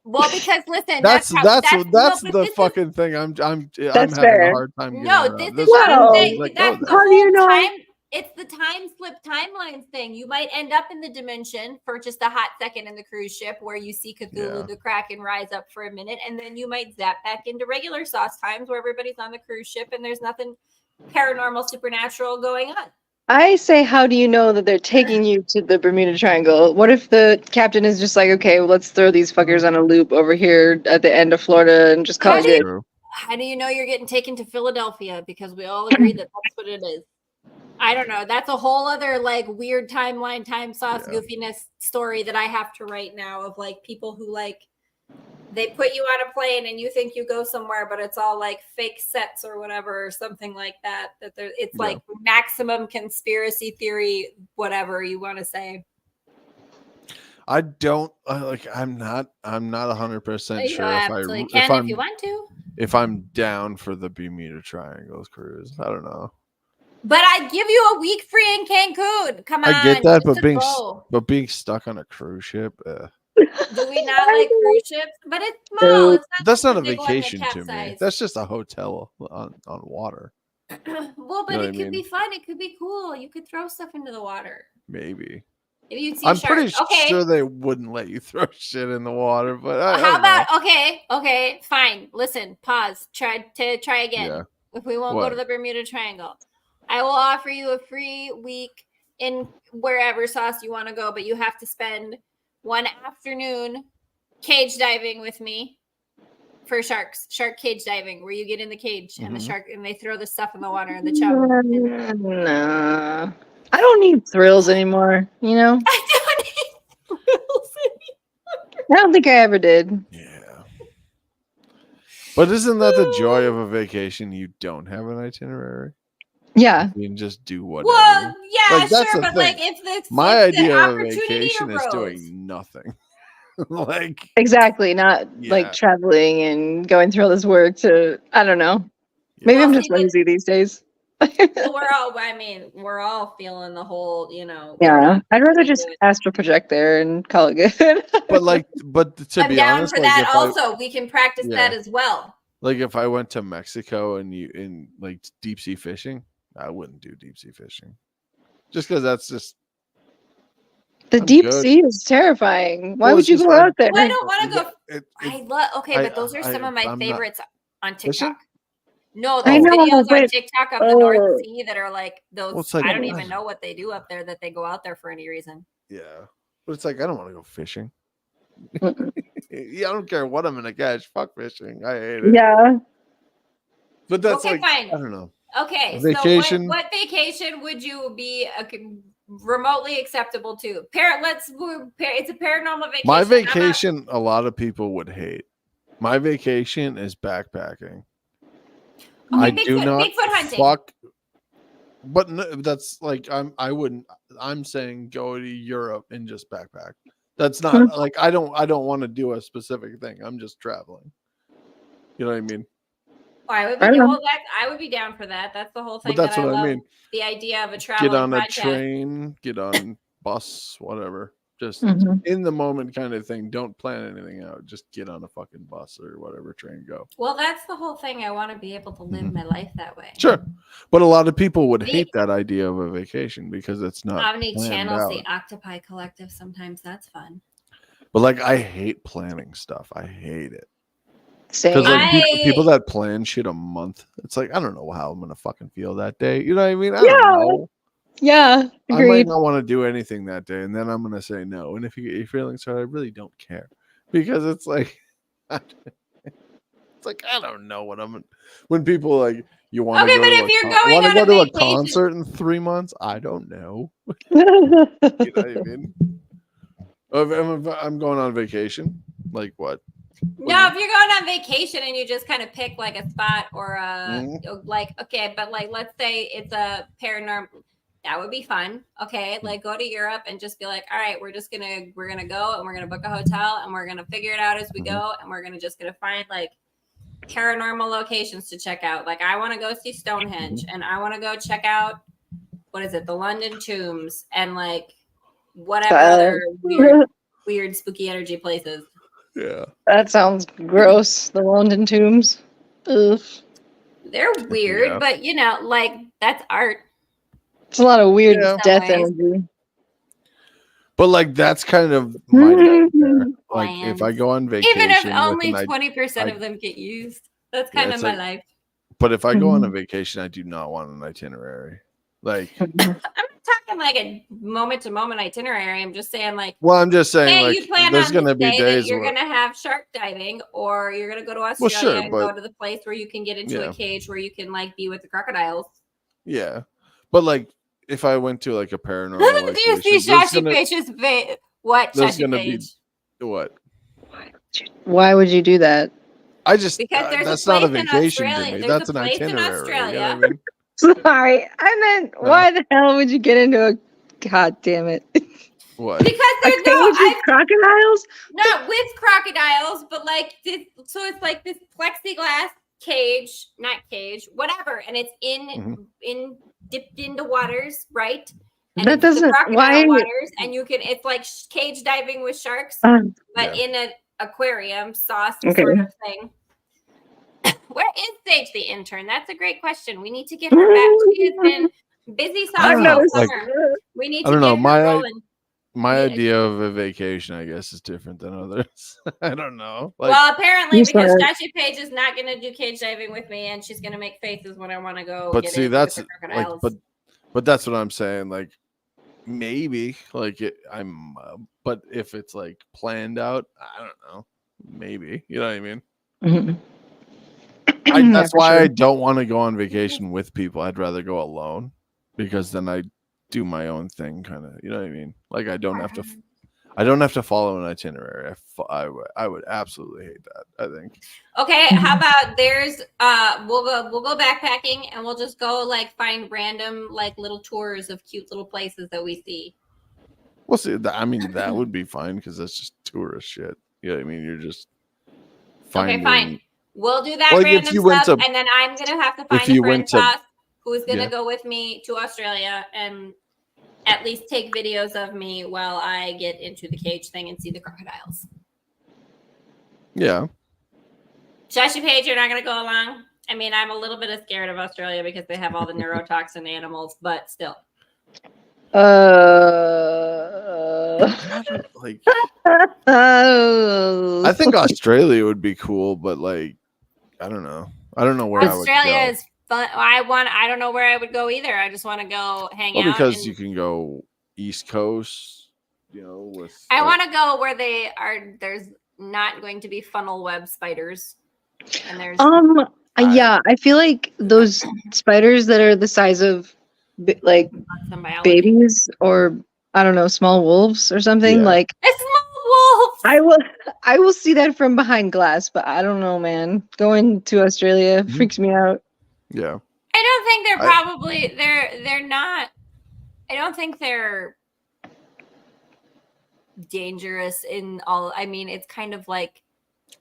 [SPEAKER 2] Well, because listen,
[SPEAKER 3] That's
[SPEAKER 2] but
[SPEAKER 3] the
[SPEAKER 2] this is-
[SPEAKER 3] fucking thing. I'm having
[SPEAKER 1] fair.
[SPEAKER 3] a hard time. Getting
[SPEAKER 2] No,
[SPEAKER 3] around.
[SPEAKER 2] this is
[SPEAKER 3] There's
[SPEAKER 2] what I'm
[SPEAKER 3] people
[SPEAKER 2] saying.
[SPEAKER 3] that
[SPEAKER 2] That's
[SPEAKER 3] go
[SPEAKER 2] the
[SPEAKER 3] there.
[SPEAKER 1] How do you
[SPEAKER 2] whole
[SPEAKER 1] know?
[SPEAKER 2] time. It's the time slip timelines thing. You might end up in the dimension for just a hot second in the cruise ship where you see Cthulhu the Kraken rise up for a minute, and then you might zap back into regular Sauce times where everybody's on the cruise ship and there's nothing paranormal, supernatural going on.
[SPEAKER 1] I say, how do you know that they're taking you to the Bermuda Triangle? What if the captain is just like, okay, well, let's throw these fuckers on a loop over here at the end of Florida and just call it good?
[SPEAKER 3] True.
[SPEAKER 2] How do you know you're getting taken to Philadelphia? Because we all agree that that's what it is. I don't know. That's a whole other like weird timeline, time sauce, goofiness story that I have to write now of like people who like they put you on a plane and you think you go somewhere, but it's all like fake sets or whatever or something like that. That there, it's like maximum conspiracy theory, whatever you want to say.
[SPEAKER 3] I don't like. I'm not 100% sure
[SPEAKER 2] if you want to.
[SPEAKER 3] If I'm down for the Bermuda Triangle cruise. I don't know.
[SPEAKER 2] But I'd give you a week free in Cancun. Come on.
[SPEAKER 3] I get that,
[SPEAKER 2] just
[SPEAKER 3] but being stuck on a cruise ship.
[SPEAKER 2] Do we not like cruise ships? But it's small. It's not
[SPEAKER 3] That's
[SPEAKER 2] like
[SPEAKER 3] not a
[SPEAKER 2] the big one that
[SPEAKER 3] vacation to me.
[SPEAKER 2] capsized.
[SPEAKER 3] That's just a hotel on water.
[SPEAKER 2] Well, but
[SPEAKER 3] You know
[SPEAKER 2] it
[SPEAKER 3] what I
[SPEAKER 2] could be fun. It could be cool. You could throw stuff into the water.
[SPEAKER 3] Maybe.
[SPEAKER 2] If you'd see
[SPEAKER 3] I'm
[SPEAKER 2] a shark.
[SPEAKER 3] pretty
[SPEAKER 2] Okay.
[SPEAKER 3] sure they wouldn't let you throw shit in the water, but
[SPEAKER 2] How about okay, fine. Listen, pause. Try again.
[SPEAKER 3] Yeah.
[SPEAKER 2] If we won't
[SPEAKER 3] What?
[SPEAKER 2] go to the Bermuda Triangle, I will offer you a free week in wherever Sauce you want to go, but you have to spend one afternoon cage diving with me for shark cage diving, where you get in the cage and the shark and they throw the stuff in the water and the chum.
[SPEAKER 1] No, I don't need thrills anymore. You know,
[SPEAKER 2] I don't need thrills anymore.
[SPEAKER 1] I don't think I ever did.
[SPEAKER 3] Yeah. But isn't that the joy of a vacation? You don't have an itinerary.
[SPEAKER 1] Yeah.
[SPEAKER 3] You can just do whatever.
[SPEAKER 2] Well, yeah,
[SPEAKER 3] Like, that's
[SPEAKER 2] sure,
[SPEAKER 3] the
[SPEAKER 2] but like
[SPEAKER 3] thing.
[SPEAKER 2] if the
[SPEAKER 3] My
[SPEAKER 2] if the
[SPEAKER 3] idea of a
[SPEAKER 2] opportunity
[SPEAKER 3] vacation is
[SPEAKER 2] arose.
[SPEAKER 3] doing nothing. Like,
[SPEAKER 1] Exactly. Not like
[SPEAKER 3] yeah.
[SPEAKER 1] traveling and going through all this work to, I don't know. Maybe
[SPEAKER 2] Well,
[SPEAKER 1] I'm
[SPEAKER 2] see,
[SPEAKER 1] just
[SPEAKER 2] but-
[SPEAKER 1] lazy these days.
[SPEAKER 2] Well, we're all feeling the whole, we're
[SPEAKER 1] Yeah.
[SPEAKER 2] not
[SPEAKER 1] I'd rather
[SPEAKER 2] really
[SPEAKER 1] just
[SPEAKER 2] doing-
[SPEAKER 1] astral project there and call it good.
[SPEAKER 3] But to
[SPEAKER 2] I'm
[SPEAKER 3] be
[SPEAKER 2] down
[SPEAKER 3] honest,
[SPEAKER 2] for
[SPEAKER 3] like,
[SPEAKER 2] that
[SPEAKER 3] if
[SPEAKER 2] also. We can practice that
[SPEAKER 3] Yeah.
[SPEAKER 2] as well.
[SPEAKER 3] like if I went to Mexico and in like deep sea fishing, I wouldn't do deep sea fishing. Just because that's just
[SPEAKER 1] The
[SPEAKER 3] I'm
[SPEAKER 1] deep
[SPEAKER 3] good.
[SPEAKER 1] sea is terrifying. Why
[SPEAKER 3] Well,
[SPEAKER 1] would
[SPEAKER 3] it's
[SPEAKER 1] you
[SPEAKER 3] just
[SPEAKER 1] go out there?
[SPEAKER 2] Well, I don't want to go.
[SPEAKER 3] It,
[SPEAKER 2] But those are some of my
[SPEAKER 3] I'm not
[SPEAKER 2] favorites on
[SPEAKER 3] fishing?
[SPEAKER 2] TikTok. No,
[SPEAKER 1] I
[SPEAKER 2] those
[SPEAKER 1] know,
[SPEAKER 2] videos on
[SPEAKER 1] but-
[SPEAKER 2] TikTok of the North
[SPEAKER 1] Oh.
[SPEAKER 2] Sea that are like those.
[SPEAKER 3] Well, it's like-
[SPEAKER 2] I don't even know what they do up there that they go out there for any reason.
[SPEAKER 3] Yeah, but it's like I don't want to go fishing.
[SPEAKER 1] Mm-mm.
[SPEAKER 3] Yeah, I don't care what I'm gonna catch. Fuck fishing. I hate it.
[SPEAKER 1] Yeah.
[SPEAKER 3] But that's
[SPEAKER 2] Okay,
[SPEAKER 3] like
[SPEAKER 2] fine.
[SPEAKER 3] I don't know.
[SPEAKER 2] Okay,
[SPEAKER 3] Vacation?
[SPEAKER 2] so what vacation would you be remotely acceptable to? It's a paranormal vacation.
[SPEAKER 3] My
[SPEAKER 2] I'm not-
[SPEAKER 3] vacation, a lot of people would hate. My vacation is backpacking.
[SPEAKER 2] Okay,
[SPEAKER 3] I do
[SPEAKER 2] Bigfoot-
[SPEAKER 3] not
[SPEAKER 2] Bigfoot hunting.
[SPEAKER 3] fuck. But no, that's like I wouldn't. I'm saying go to Europe and just backpack. That's not like I don't want to do a specific thing. I'm just traveling. You know what I mean?
[SPEAKER 2] I would
[SPEAKER 1] I
[SPEAKER 2] be
[SPEAKER 1] don't know.
[SPEAKER 2] I would be down for that. That's the whole thing.
[SPEAKER 3] But that's
[SPEAKER 2] that
[SPEAKER 3] what I
[SPEAKER 2] love.
[SPEAKER 3] mean.
[SPEAKER 2] The idea of a travel
[SPEAKER 3] Get on a
[SPEAKER 2] podcast.
[SPEAKER 3] train, get on bus, whatever. Just
[SPEAKER 1] Mhm.
[SPEAKER 3] in the moment kind of thing. Don't plan anything out. Just get on a fucking bus or whatever train, go.
[SPEAKER 2] Well, that's the whole thing. I want to be able to live my life that way.
[SPEAKER 3] Sure. But a lot of people would
[SPEAKER 2] Me-
[SPEAKER 3] hate that idea of a vacation because it's not
[SPEAKER 2] Omni
[SPEAKER 3] planned
[SPEAKER 2] channels
[SPEAKER 3] out.
[SPEAKER 2] the Octopi Collective. Sometimes that's fun.
[SPEAKER 3] But like I hate planning stuff. I hate it.
[SPEAKER 1] Same.
[SPEAKER 3] Because like
[SPEAKER 2] I-
[SPEAKER 3] people that plan shit a month, it's like I don't know how I'm gonna fucking feel that day. You know what I mean? I
[SPEAKER 1] Yeah.
[SPEAKER 3] don't know.
[SPEAKER 1] Yeah.
[SPEAKER 3] I might
[SPEAKER 1] Agreed.
[SPEAKER 3] not want to do anything that day, and then I'm gonna say no. And if you get your feelings hurt, I really don't care because it's like, it's like I don't know what I'm. When people like you want
[SPEAKER 2] Okay,
[SPEAKER 3] to go
[SPEAKER 2] but
[SPEAKER 3] to
[SPEAKER 2] if
[SPEAKER 3] a
[SPEAKER 2] you're going
[SPEAKER 3] want to
[SPEAKER 2] on
[SPEAKER 3] go
[SPEAKER 2] a
[SPEAKER 3] to a
[SPEAKER 2] vacation-
[SPEAKER 3] concert in 3 months, I don't know. You know what I mean? If I'm going on vacation. Like what?
[SPEAKER 2] No, if you're going on vacation and you just kind of pick like a spot or
[SPEAKER 3] Mhm.
[SPEAKER 2] like okay, but like let's say it's a paranormal, that would be fun. Okay, like go to Europe and just be like, all right, we're gonna go and we're gonna book a hotel and we're gonna figure it out as we go and we're gonna find like paranormal locations to check out. Like I want to go see Stonehenge and I want to go check out what is it, the London tombs and like whatever other weird spooky energy places.
[SPEAKER 3] Yeah.
[SPEAKER 1] That sounds gross. The London tombs. Ugh.
[SPEAKER 2] They're weird,
[SPEAKER 3] Yeah.
[SPEAKER 2] but like that's art.
[SPEAKER 1] It's a lot of weird
[SPEAKER 3] Yeah.
[SPEAKER 1] death
[SPEAKER 2] Some ways.
[SPEAKER 1] energy.
[SPEAKER 3] But like that's kind of my nightmare. Like if I
[SPEAKER 2] Plans.
[SPEAKER 3] go on vacation,
[SPEAKER 2] Even if
[SPEAKER 3] with
[SPEAKER 2] only
[SPEAKER 3] an
[SPEAKER 2] 20%
[SPEAKER 3] I-
[SPEAKER 2] of them get used, that's
[SPEAKER 3] Yeah,
[SPEAKER 2] kind of
[SPEAKER 3] it's
[SPEAKER 2] my
[SPEAKER 3] like-
[SPEAKER 2] life.
[SPEAKER 3] but if I go on a
[SPEAKER 1] Mhm.
[SPEAKER 3] vacation, I do not want an itinerary. Like,
[SPEAKER 2] I'm not talking like a moment to moment itinerary. I'm just saying like,
[SPEAKER 3] well, I'm just saying,
[SPEAKER 2] hey,
[SPEAKER 3] like,
[SPEAKER 2] you plan
[SPEAKER 3] there's
[SPEAKER 2] on
[SPEAKER 3] gonna
[SPEAKER 2] this
[SPEAKER 3] be
[SPEAKER 2] day that
[SPEAKER 3] days
[SPEAKER 2] you're
[SPEAKER 3] where,
[SPEAKER 2] gonna have shark diving, or you're gonna go to
[SPEAKER 3] Well,
[SPEAKER 2] Australia
[SPEAKER 3] sure,
[SPEAKER 2] and go
[SPEAKER 3] but-
[SPEAKER 2] to the place where you can get into
[SPEAKER 3] Yeah.
[SPEAKER 2] a cage where you can like be with the crocodiles.
[SPEAKER 3] yeah. But like, if I went to like a paranormal,
[SPEAKER 2] Do you see
[SPEAKER 3] location, there's
[SPEAKER 2] Shashy
[SPEAKER 3] gonna-
[SPEAKER 2] Paige's what?
[SPEAKER 3] there's
[SPEAKER 2] Shashy
[SPEAKER 3] gonna be-
[SPEAKER 2] Paige?
[SPEAKER 3] what?
[SPEAKER 1] Why would you do that?
[SPEAKER 3] I just
[SPEAKER 2] Because there's
[SPEAKER 3] that's
[SPEAKER 2] a
[SPEAKER 3] not a
[SPEAKER 2] place in
[SPEAKER 3] vacation to
[SPEAKER 2] Australia.
[SPEAKER 3] me.
[SPEAKER 2] There's
[SPEAKER 3] That's
[SPEAKER 2] a
[SPEAKER 3] an
[SPEAKER 2] place in
[SPEAKER 3] itinerary. You know
[SPEAKER 2] Australia.
[SPEAKER 3] what I mean?
[SPEAKER 1] Sorry. I meant, why the hell would you get into a. God damn it.
[SPEAKER 3] What?
[SPEAKER 2] Because
[SPEAKER 1] A
[SPEAKER 2] there's
[SPEAKER 1] cage
[SPEAKER 2] no,
[SPEAKER 1] with crocodiles?
[SPEAKER 2] not with crocodiles, but like this, so it's like this plexiglass cage, not cage, whatever, and it's in dipped into waters, right? And
[SPEAKER 1] That
[SPEAKER 2] it's the
[SPEAKER 1] doesn't.
[SPEAKER 2] crocodile
[SPEAKER 1] Why?
[SPEAKER 2] waters, and it's like cage diving with sharks, but
[SPEAKER 3] Yeah.
[SPEAKER 2] in an aquarium sauce
[SPEAKER 1] Okay.
[SPEAKER 2] sort of thing. Where is Sage the intern? That's a great question. We need to get her back. She has been busy
[SPEAKER 3] I don't
[SPEAKER 2] saucing
[SPEAKER 3] know,
[SPEAKER 2] all
[SPEAKER 3] like-
[SPEAKER 2] summer. We need
[SPEAKER 3] I
[SPEAKER 2] to
[SPEAKER 3] don't
[SPEAKER 2] get
[SPEAKER 3] know,
[SPEAKER 2] her
[SPEAKER 3] my-
[SPEAKER 2] rolling.
[SPEAKER 3] My
[SPEAKER 2] Yeah.
[SPEAKER 3] idea of a vacation, I guess, is different than others. I don't know. Like,
[SPEAKER 2] Well, apparently,
[SPEAKER 1] I'm
[SPEAKER 2] because
[SPEAKER 1] sorry.
[SPEAKER 2] Shashy Paige is not going to do cage diving with me, and she's going to make faces when I want to go.
[SPEAKER 3] but
[SPEAKER 2] get
[SPEAKER 3] see,
[SPEAKER 2] in
[SPEAKER 3] that's
[SPEAKER 2] with the
[SPEAKER 3] like,
[SPEAKER 2] crocodiles.
[SPEAKER 3] but that's what I'm saying. Like, maybe, like, but if it's like planned out, I don't know. Maybe, you know what I mean?
[SPEAKER 1] Mhm.
[SPEAKER 3] That's
[SPEAKER 1] For
[SPEAKER 3] why
[SPEAKER 1] sure.
[SPEAKER 3] I don't want to go on vacation with people. I'd rather go alone because then I do my own thing, kind of. You know what I mean? Like, I don't have to. I don't have to follow an itinerary. I would absolutely hate that. I think.
[SPEAKER 2] Okay, how about we'll go backpacking and we'll just go like find random like little tours of cute little places that we see.
[SPEAKER 3] We'll see. I mean, that would be fine because that's just tourist shit. You know what I mean? You're just finding.
[SPEAKER 2] Okay, fine. We'll do that
[SPEAKER 3] Like,
[SPEAKER 2] random stuff, and then I'm gonna have to find a friend who's gonna go with me to Australia and at least take videos of me while I get into the cage thing and see the crocodiles.
[SPEAKER 3] Yeah.
[SPEAKER 2] Shashy Paige, you're not gonna go along? I mean, I'm a little bit scared of Australia because they have all the neurotoxin animals, but still.
[SPEAKER 3] Like, I think Australia would be cool, but like, I don't know. I don't know where
[SPEAKER 2] Australia
[SPEAKER 3] I would go.
[SPEAKER 2] is fun. I don't know where I would go either. I just want to go hang out.
[SPEAKER 3] Because you can go East Coast, you know.
[SPEAKER 2] I want to go where there's not going to be funnel web spiders. And there's
[SPEAKER 1] yeah, I feel like those spiders that are the size of like babies, or I don't know, small wolves or something. Yeah. Like
[SPEAKER 2] small wolves.
[SPEAKER 1] I will see that from behind glass, but I don't know, man. Going to Australia freaks me out.
[SPEAKER 3] Yeah.
[SPEAKER 2] I don't think they're not. I don't think they're dangerous in all. I mean, it's kind of like.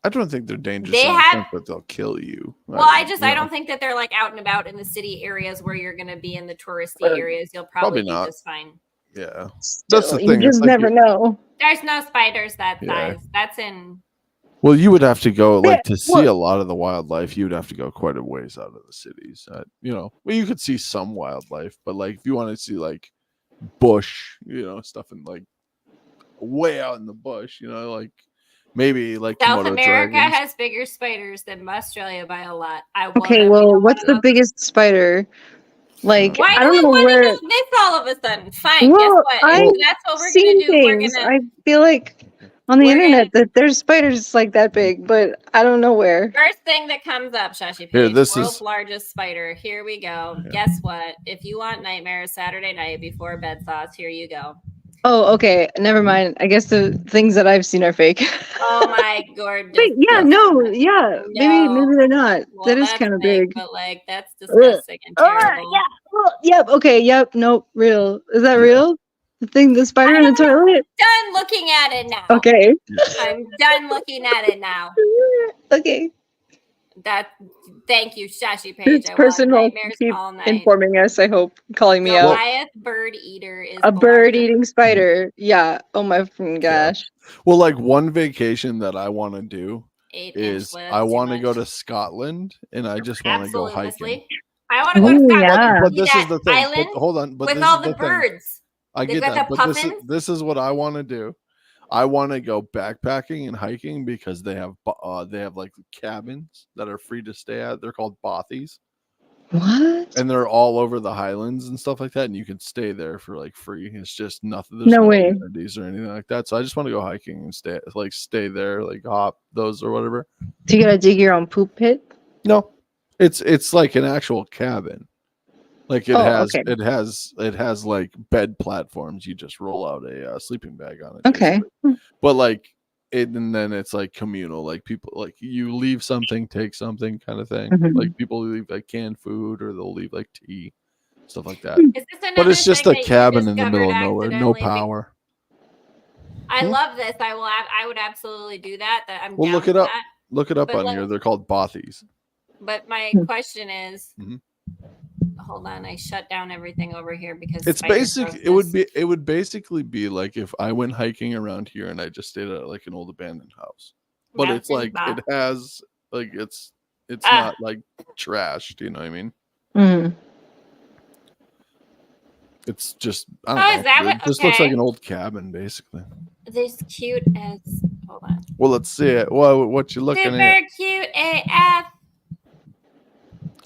[SPEAKER 3] I don't think they're dangerous, but they'll kill you.
[SPEAKER 2] Well, I don't think that they're like out and about in the city areas where you're going to be in the touristy areas. You'll probably be just fine.
[SPEAKER 3] Yeah, that's the thing.
[SPEAKER 1] You just never know.
[SPEAKER 2] There's no spiders that size. That's in.
[SPEAKER 3] Well, you would have to go to see a lot of the wildlife. You would have to go quite a ways out of the cities. Well, you could see some wildlife, but like if you want to see like bush, stuff in like way out in the bush, like. Maybe like
[SPEAKER 2] South America has bigger spiders than Australia by a lot.
[SPEAKER 1] What's the biggest spider? Like,
[SPEAKER 2] why
[SPEAKER 1] I don't know
[SPEAKER 2] where this all of a sudden. Fine, guess what? That's what we're gonna do.
[SPEAKER 1] I feel like on the internet that there's spiders like that big, but I don't know where.
[SPEAKER 2] First thing that comes up, Shashy Paige, world's largest spider. Here we go. Yeah. Guess what? If you want nightmares Saturday night before bed thoughts, here you go.
[SPEAKER 1] Oh, okay. Never mind. I guess the things that I've seen are fake.
[SPEAKER 2] Oh my god.
[SPEAKER 1] Wait, maybe they're not. Well, that is kind of big.
[SPEAKER 2] But like that's disgusting and terrible.
[SPEAKER 1] Yeah. Well, yep. Okay. Yep. Nope. Real. Is that real? The spider in the toilet.
[SPEAKER 2] Done looking at it now.
[SPEAKER 1] Okay.
[SPEAKER 2] I'm done looking at it now.
[SPEAKER 1] Okay.
[SPEAKER 2] Thank you, Shashy Paige.
[SPEAKER 1] This person will keep informing us, I hope, calling me out.
[SPEAKER 2] Goliath bird eater is
[SPEAKER 1] a bird-eating spider. Yeah. Oh my gosh.
[SPEAKER 3] Yeah. Well, like one vacation that I want to do is I want to go to Scotland and I just want to go hiking.
[SPEAKER 2] I want to go to Scotland.
[SPEAKER 1] Yeah.
[SPEAKER 3] But this is the thing. Hold on. But
[SPEAKER 2] with all the birds.
[SPEAKER 3] I get that. But this is what I want to do. I want to go backpacking and hiking because they have like cabins that are free to stay at. They're called bothies.
[SPEAKER 1] What?
[SPEAKER 3] And they're all over the Highlands and stuff like that, and you can stay there for like free. It's just nothing.
[SPEAKER 1] There's no way
[SPEAKER 3] amenities or anything like that. So I just want to go hiking and stay there, like hop those or whatever.
[SPEAKER 1] Do you gotta dig your own poop pit?
[SPEAKER 3] No, it's like an actual cabin. Like it has like bed platforms. You just roll out a sleeping bag on it.
[SPEAKER 1] Okay.
[SPEAKER 3] But like and then it's like communal. Like people, like you leave something, take something, kind of thing. Mm-hmm. Like people leave like canned food, or they'll leave like tea, stuff like that. But it's just a cabin in the middle of nowhere, no power.
[SPEAKER 2] I love this. I would absolutely do that.
[SPEAKER 3] Well, look it up. Look it up on here. They're called bothies.
[SPEAKER 2] But my question is. Mm-hmm. Hold on, I shut down everything over here because
[SPEAKER 3] it's it would basically be like if I went hiking around here and I just stayed at like an old abandoned house. But it's like it has like it's not like trashed, you know what I mean?
[SPEAKER 1] Mm.
[SPEAKER 3] It's just I don't know. It just looks like an old cabin basically.
[SPEAKER 2] This cute as hold on.
[SPEAKER 3] Well, let's see it. Well, what you looking at?
[SPEAKER 2] Super cute AF.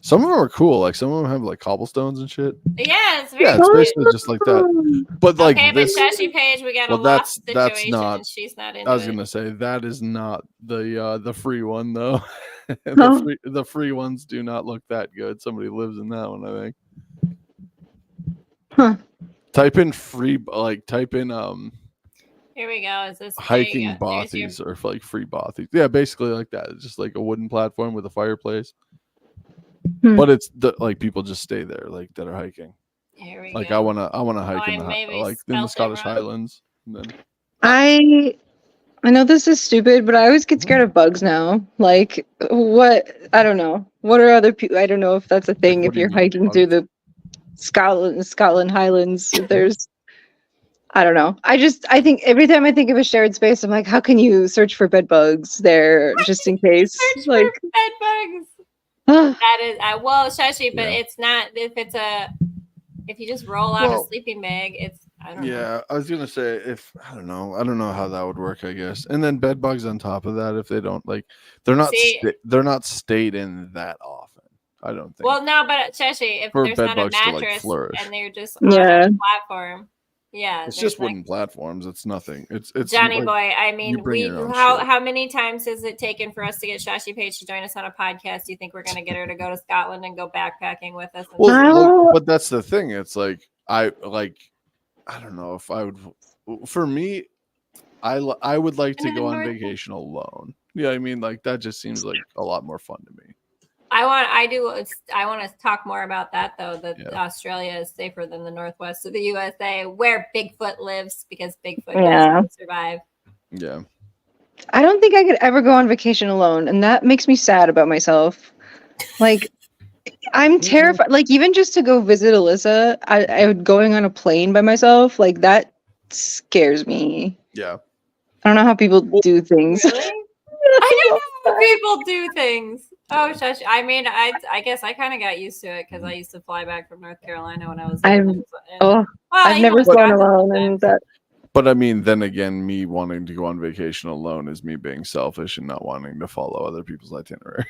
[SPEAKER 3] Some of them are cool. Like some of them have like cobblestones and shit.
[SPEAKER 2] Yeah, it's
[SPEAKER 3] basically just like that. But like this,
[SPEAKER 2] but Shashy Paige, we got a lost situation.
[SPEAKER 3] That's not.
[SPEAKER 2] She's not into
[SPEAKER 3] I was gonna say that is not the free one though. The free ones do not look that good. Somebody lives in that one, I think.
[SPEAKER 1] Huh.
[SPEAKER 3] Type in free, like type in
[SPEAKER 2] Here we go. Is this
[SPEAKER 3] hiking
[SPEAKER 2] there's your-
[SPEAKER 3] bothies or like free bothies. Yeah, basically like that. It's just like a wooden platform with a fireplace. But it's like people just stay there, like that are hiking.
[SPEAKER 2] Here we
[SPEAKER 3] Like
[SPEAKER 2] go.
[SPEAKER 3] I wanna hike in the Scottish Highlands. And then
[SPEAKER 1] I know this is stupid, but I always get scared of bugs now. Like, what? I don't know. What are other people? I don't know if that's a thing.
[SPEAKER 3] what
[SPEAKER 1] If
[SPEAKER 3] do you
[SPEAKER 1] you're
[SPEAKER 3] mean,
[SPEAKER 1] hiking through the Scotland Highlands, if there's, I don't know. I think every time I think of a shared space, I'm like, how can you search for bed bugs there just in case?
[SPEAKER 2] Search
[SPEAKER 1] Like,
[SPEAKER 2] for bed bugs. That is well, Shashy, but it's not if you just roll out a sleeping bag, I don't know.
[SPEAKER 3] I was gonna say I don't know how that would work, I guess. And then bed bugs on top of that, if they don't like, they're not stayed in that often. I don't think.
[SPEAKER 2] Well, no, but Shashy, if there's not a mattress and they're just on a platform,
[SPEAKER 3] it's just wooden platforms. It's nothing. It's
[SPEAKER 2] Johnny
[SPEAKER 3] like,
[SPEAKER 2] boy. I mean, how many times has it taken for us to get Shashy Paige to join us on a podcast? Do you think we're gonna get her to go to Scotland and go backpacking with us?
[SPEAKER 3] But that's the thing. It's like I don't know if I would. For me, I would like to go on vacation alone. Yeah, I mean, like that just seems like a lot more fun to me.
[SPEAKER 2] I want to talk more about that though. That Australia is safer than the northwest of the USA, where Bigfoot lives, because Bigfoot doesn't survive.
[SPEAKER 3] Yeah.
[SPEAKER 1] I don't think I could ever go on vacation alone, and that makes me sad about myself. Like, I'm terrified. Like, even just to go visit Alyssa, I would going on a plane by myself. Like, that scares me.
[SPEAKER 3] Yeah.
[SPEAKER 1] I don't know how people do things.
[SPEAKER 2] Really? I don't know how people do things. Oh, shush. I mean, I guess I kind of got used to it because I used to fly back from North Carolina when I was
[SPEAKER 1] I've never flown alone, and that.
[SPEAKER 3] But I mean, then again, me wanting to go on vacation alone is me being selfish and not wanting to follow other people's itinerary.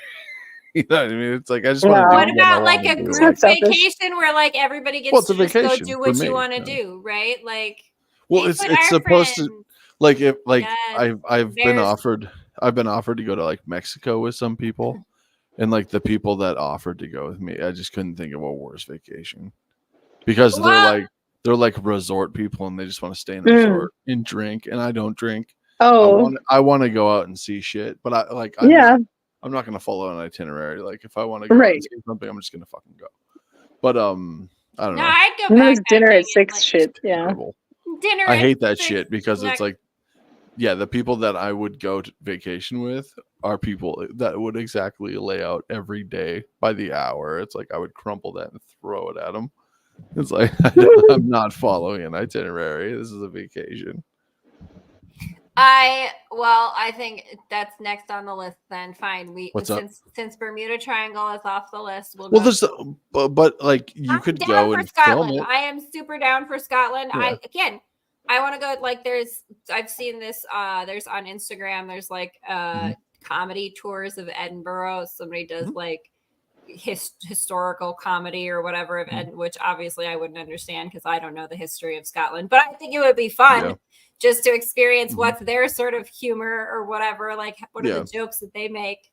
[SPEAKER 3] You know what I mean? It's like I just want to.
[SPEAKER 2] What about like a group vacation where like everybody gets to just go do what you want to do, right? Like,
[SPEAKER 3] well, it's supposed to. Like if like I've been offered to go to like Mexico with some people, and like the people that offered to go with me, I just couldn't think of a worse vacation because they're like resort people and they just want to stay in the resort and drink, and I don't drink. I want to go out and see shit, but I'm not gonna follow an itinerary. Like if I want to go and see something, I'm just gonna fucking go. But I don't know.
[SPEAKER 2] I'd go back
[SPEAKER 1] dinner at 6 shit. Yeah.
[SPEAKER 2] Dinner.
[SPEAKER 3] I hate that shit because it's like, the people that I would go to vacation with are people that would exactly lay out every day by the hour. It's like I would crumple that and throw it at them. It's like I'm not following an itinerary. This is a vacation.
[SPEAKER 2] I think that's next on the list. Then fine. Since Bermuda Triangle is off the list,
[SPEAKER 3] but like you could go and
[SPEAKER 2] Scotland.
[SPEAKER 3] film it.
[SPEAKER 2] I am super down for Scotland.
[SPEAKER 3] Yeah.
[SPEAKER 2] I want to go. Like, I've seen this. There's on Instagram. There's like comedy tours of Edinburgh. Somebody does like historical comedy or whatever of Edinburgh, which obviously I wouldn't understand because I don't know the history of Scotland. But I think it would be fun just to experience what's their sort of humor or whatever. Like, what are the jokes that they make?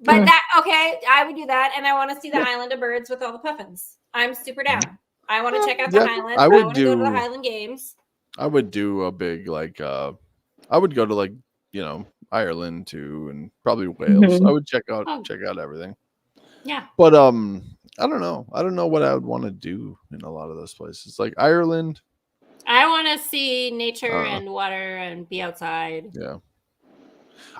[SPEAKER 2] But I would do that, and I want to see the Island of Birds with all the puffins. I'm super down. I want to check out the Highlands. I want to go to the Highland Games.
[SPEAKER 3] I would do a big I would go to like Ireland too, and probably Wales. I would check out everything.
[SPEAKER 2] Yeah.
[SPEAKER 3] But I don't know. I don't know what I would want to do in a lot of those places. Like Ireland.
[SPEAKER 2] I want to see nature and water and be outside.
[SPEAKER 3] Yeah.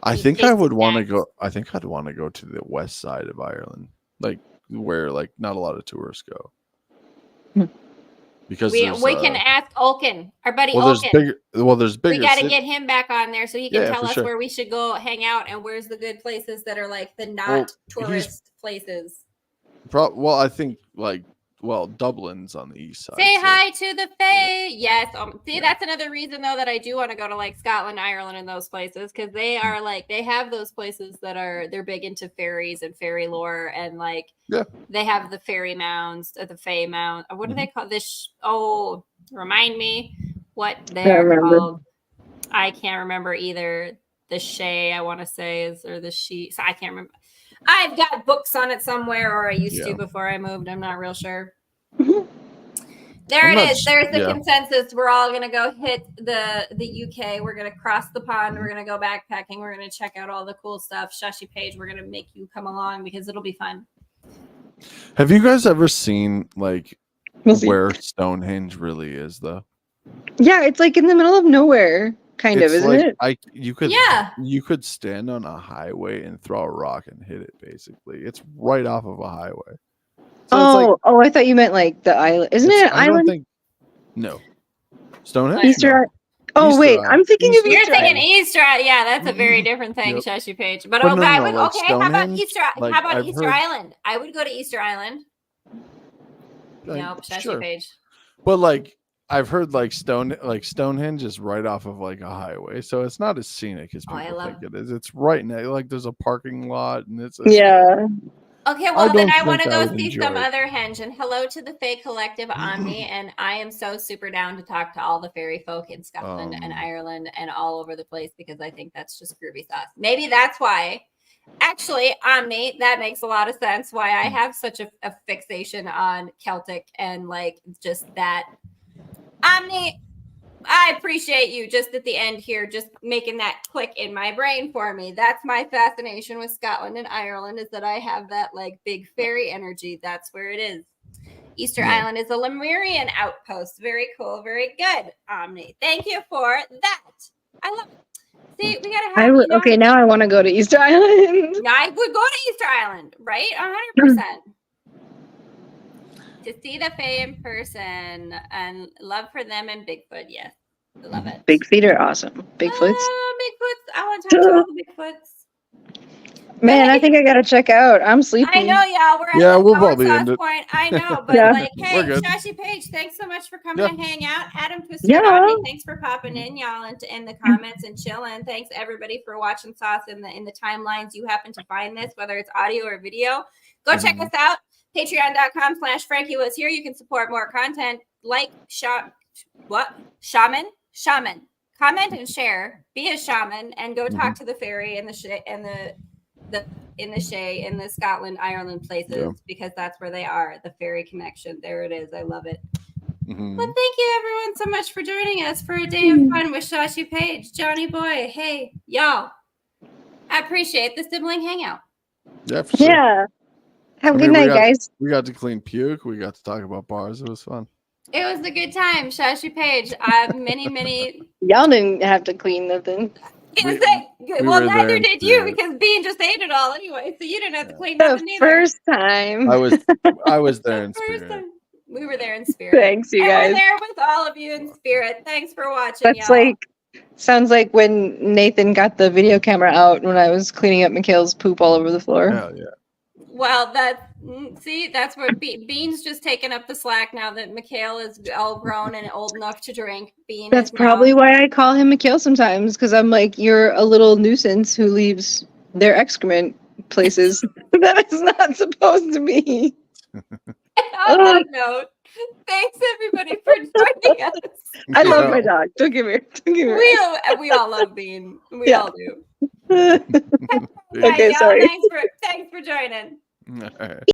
[SPEAKER 3] I think I would want to go. I think I'd want to go to the west side of Ireland, like where like not a lot of tourists go. Because
[SPEAKER 2] we can ask 𝓕𝓻𝓪𝓷𝓭, our buddy 𝓕𝓻𝓪𝓷𝓭.
[SPEAKER 3] There's bigger.
[SPEAKER 2] We got to get him back on there so he can tell us where we should go hang out and where's the good places that are like the not tourist places.
[SPEAKER 3] I think Dublin's on the east side.
[SPEAKER 2] Say hi to the Fae. Yes. That's another reason though that I do want to go to like Scotland, Ireland, and those places because they are like they have those places that they're big into fairies and fairy lore and like they have the fairy mounds, the Fae mound. What do they call this? Remind me what they're called. I can't remember either. The 𝓲𝓻, I want to say or the she. So I can't remember. I've got books on it somewhere, or I used to before I moved. I'm not real sure. There
[SPEAKER 3] I'm
[SPEAKER 2] it
[SPEAKER 3] not
[SPEAKER 2] is. There's the
[SPEAKER 3] yeah.
[SPEAKER 2] consensus. We're all gonna go hit the UK. We're gonna cross the pond. We're gonna go backpacking. We're gonna check out all the cool stuff. Shashy Paige, we're gonna make you come along because it'll be fun.
[SPEAKER 3] Have you guys ever seen like
[SPEAKER 1] We'll see.
[SPEAKER 3] where Stonehenge really is though?
[SPEAKER 1] Yeah, it's like in the middle of nowhere, kind of,
[SPEAKER 3] It's
[SPEAKER 1] isn't
[SPEAKER 3] like
[SPEAKER 1] it?
[SPEAKER 3] you could stand on a highway and throw a rock and hit it. Basically, it's right off of a highway. So
[SPEAKER 1] Oh, I thought you meant like the island. Isn't it an
[SPEAKER 3] I don't
[SPEAKER 1] island?
[SPEAKER 3] think no Stonehenge.
[SPEAKER 1] Easter.
[SPEAKER 3] No.
[SPEAKER 1] Oh
[SPEAKER 3] Easter
[SPEAKER 1] wait,
[SPEAKER 3] Island.
[SPEAKER 1] I'm thinking of
[SPEAKER 2] You're
[SPEAKER 1] Easter
[SPEAKER 2] thinking
[SPEAKER 1] Island.
[SPEAKER 2] Easter. Yeah, that's a very different thing,
[SPEAKER 3] Yep.
[SPEAKER 2] Shashy Paige. But
[SPEAKER 3] But
[SPEAKER 2] oh,
[SPEAKER 3] no,
[SPEAKER 2] I
[SPEAKER 3] no,
[SPEAKER 2] would
[SPEAKER 3] like
[SPEAKER 2] okay. How about
[SPEAKER 3] Stonehenge,
[SPEAKER 2] Easter?
[SPEAKER 3] like,
[SPEAKER 2] How about
[SPEAKER 3] I've
[SPEAKER 2] Easter
[SPEAKER 3] heard-
[SPEAKER 2] Island? I would go to Easter Island. Nope, Shashy
[SPEAKER 3] Sure.
[SPEAKER 2] Paige.
[SPEAKER 3] But like I've heard like Stonehenge is right off of like a highway, so it's not as scenic as
[SPEAKER 2] Oh, I
[SPEAKER 3] people
[SPEAKER 2] love-
[SPEAKER 3] think it is. It's right now, like there's a parking lot, and it's
[SPEAKER 1] Yeah.
[SPEAKER 2] Okay, well then
[SPEAKER 3] don't
[SPEAKER 2] I want to
[SPEAKER 3] think I
[SPEAKER 2] go
[SPEAKER 3] would
[SPEAKER 2] see
[SPEAKER 3] enjoy
[SPEAKER 2] some
[SPEAKER 3] it.
[SPEAKER 2] other henge. And hello to the Fae Collective Omni, and I am so super down to talk to all the fairy folk in Scotland and Ireland and all over the place because I think that's just groovy sauce. Maybe that's why. Actually, Omni, that makes a lot of sense. Why I have such a fixation on Celtic and like just that. Omni, I appreciate you just at the end here, just making that click in my brain for me. That's my fascination with Scotland and Ireland is that I have that like big fairy energy. That's where it is. Easter
[SPEAKER 3] Yeah.
[SPEAKER 2] Island is a Lemurian outpost. Very cool. Very good, Omni. Thank you for that. I love it. See, we gotta have.
[SPEAKER 1] Okay, now I want to go to Easter Island.
[SPEAKER 2] I would go to Easter Island, right? 100%. To see the Fae in person and love for them and Bigfoot, yes. I love it.
[SPEAKER 1] Big feet are awesome. Bigfoots.
[SPEAKER 2] Bigfoots. I want to talk to all the Bigfoots.
[SPEAKER 1] Man, I think I gotta check out. I'm sleepy.
[SPEAKER 2] I know, y'all. We're at
[SPEAKER 3] Yeah,
[SPEAKER 2] the
[SPEAKER 3] we'll
[SPEAKER 2] power
[SPEAKER 3] probably
[SPEAKER 2] sauce
[SPEAKER 3] end it.
[SPEAKER 2] point. I know, but
[SPEAKER 1] Yeah.
[SPEAKER 2] like, hey,
[SPEAKER 3] We're good.
[SPEAKER 2] Shashy Paige, thanks so much for coming
[SPEAKER 3] Yeah.
[SPEAKER 2] to hang out. Adam Twister,
[SPEAKER 1] Yeah.
[SPEAKER 2] thanks for popping in, y'all, and in the comments and chilling. Thanks everybody for watching Sauce in the timelines. You happen to find this, whether it's audio or video. Go check us out. Patreon.com/Franki was here. You can support more content. Like shaman. Comment and share. Be a shaman and go talk to the fairy and the Scotland, Ireland places because that's where they are. The fairy connection. There it is. I love it.
[SPEAKER 3] Mhm.
[SPEAKER 2] Well, thank you everyone so much for joining us for a day of fun with Shashy Paige, Johnny Boy. Hey, y'all. I appreciate the sibling hangout.
[SPEAKER 3] Yeah, for sure.
[SPEAKER 1] Yeah. Have a
[SPEAKER 3] I
[SPEAKER 1] good
[SPEAKER 3] mean,
[SPEAKER 1] night, guys.
[SPEAKER 3] We got to clean puke. We got to talk about bars. It was fun.
[SPEAKER 2] It was a good time, Shashy Paige. Many.
[SPEAKER 1] Y'all didn't have to clean nothing.
[SPEAKER 3] We
[SPEAKER 2] Well,
[SPEAKER 3] were there
[SPEAKER 2] neither
[SPEAKER 3] in
[SPEAKER 2] did you
[SPEAKER 3] spirit.
[SPEAKER 2] because Bean just ate it all anyway, so you didn't have to clean
[SPEAKER 1] The
[SPEAKER 2] nothing either.
[SPEAKER 1] first time.
[SPEAKER 3] I was there in
[SPEAKER 2] First
[SPEAKER 3] spirit.
[SPEAKER 2] time. We were there in spirit.
[SPEAKER 1] Thanks, you
[SPEAKER 2] And
[SPEAKER 1] guys.
[SPEAKER 2] we're there with all of you in spirit. Thanks for watching,
[SPEAKER 1] That's
[SPEAKER 2] y'all.
[SPEAKER 1] like sounds like when Nathan got the video camera out when I was cleaning up Mikhail's poop all over the floor.
[SPEAKER 3] Hell yeah.
[SPEAKER 2] Well, that's where Bean's just taking up the slack now that Mikhail is all grown and old enough to drink. Bean
[SPEAKER 1] That's
[SPEAKER 2] is
[SPEAKER 1] probably
[SPEAKER 2] now,
[SPEAKER 1] why I call him Mikhail sometimes, because I'm like, you're a little nuisance who leaves their excrement places that it's not supposed to be.
[SPEAKER 2] on that note, thanks everybody for joining us.
[SPEAKER 1] I love my dog. Don't give me.
[SPEAKER 2] We all love Bean. We
[SPEAKER 1] Yeah.
[SPEAKER 2] all do.
[SPEAKER 1] Okay,
[SPEAKER 2] Y'all,
[SPEAKER 1] sorry.
[SPEAKER 2] Thanks for joining.
[SPEAKER 3] All right.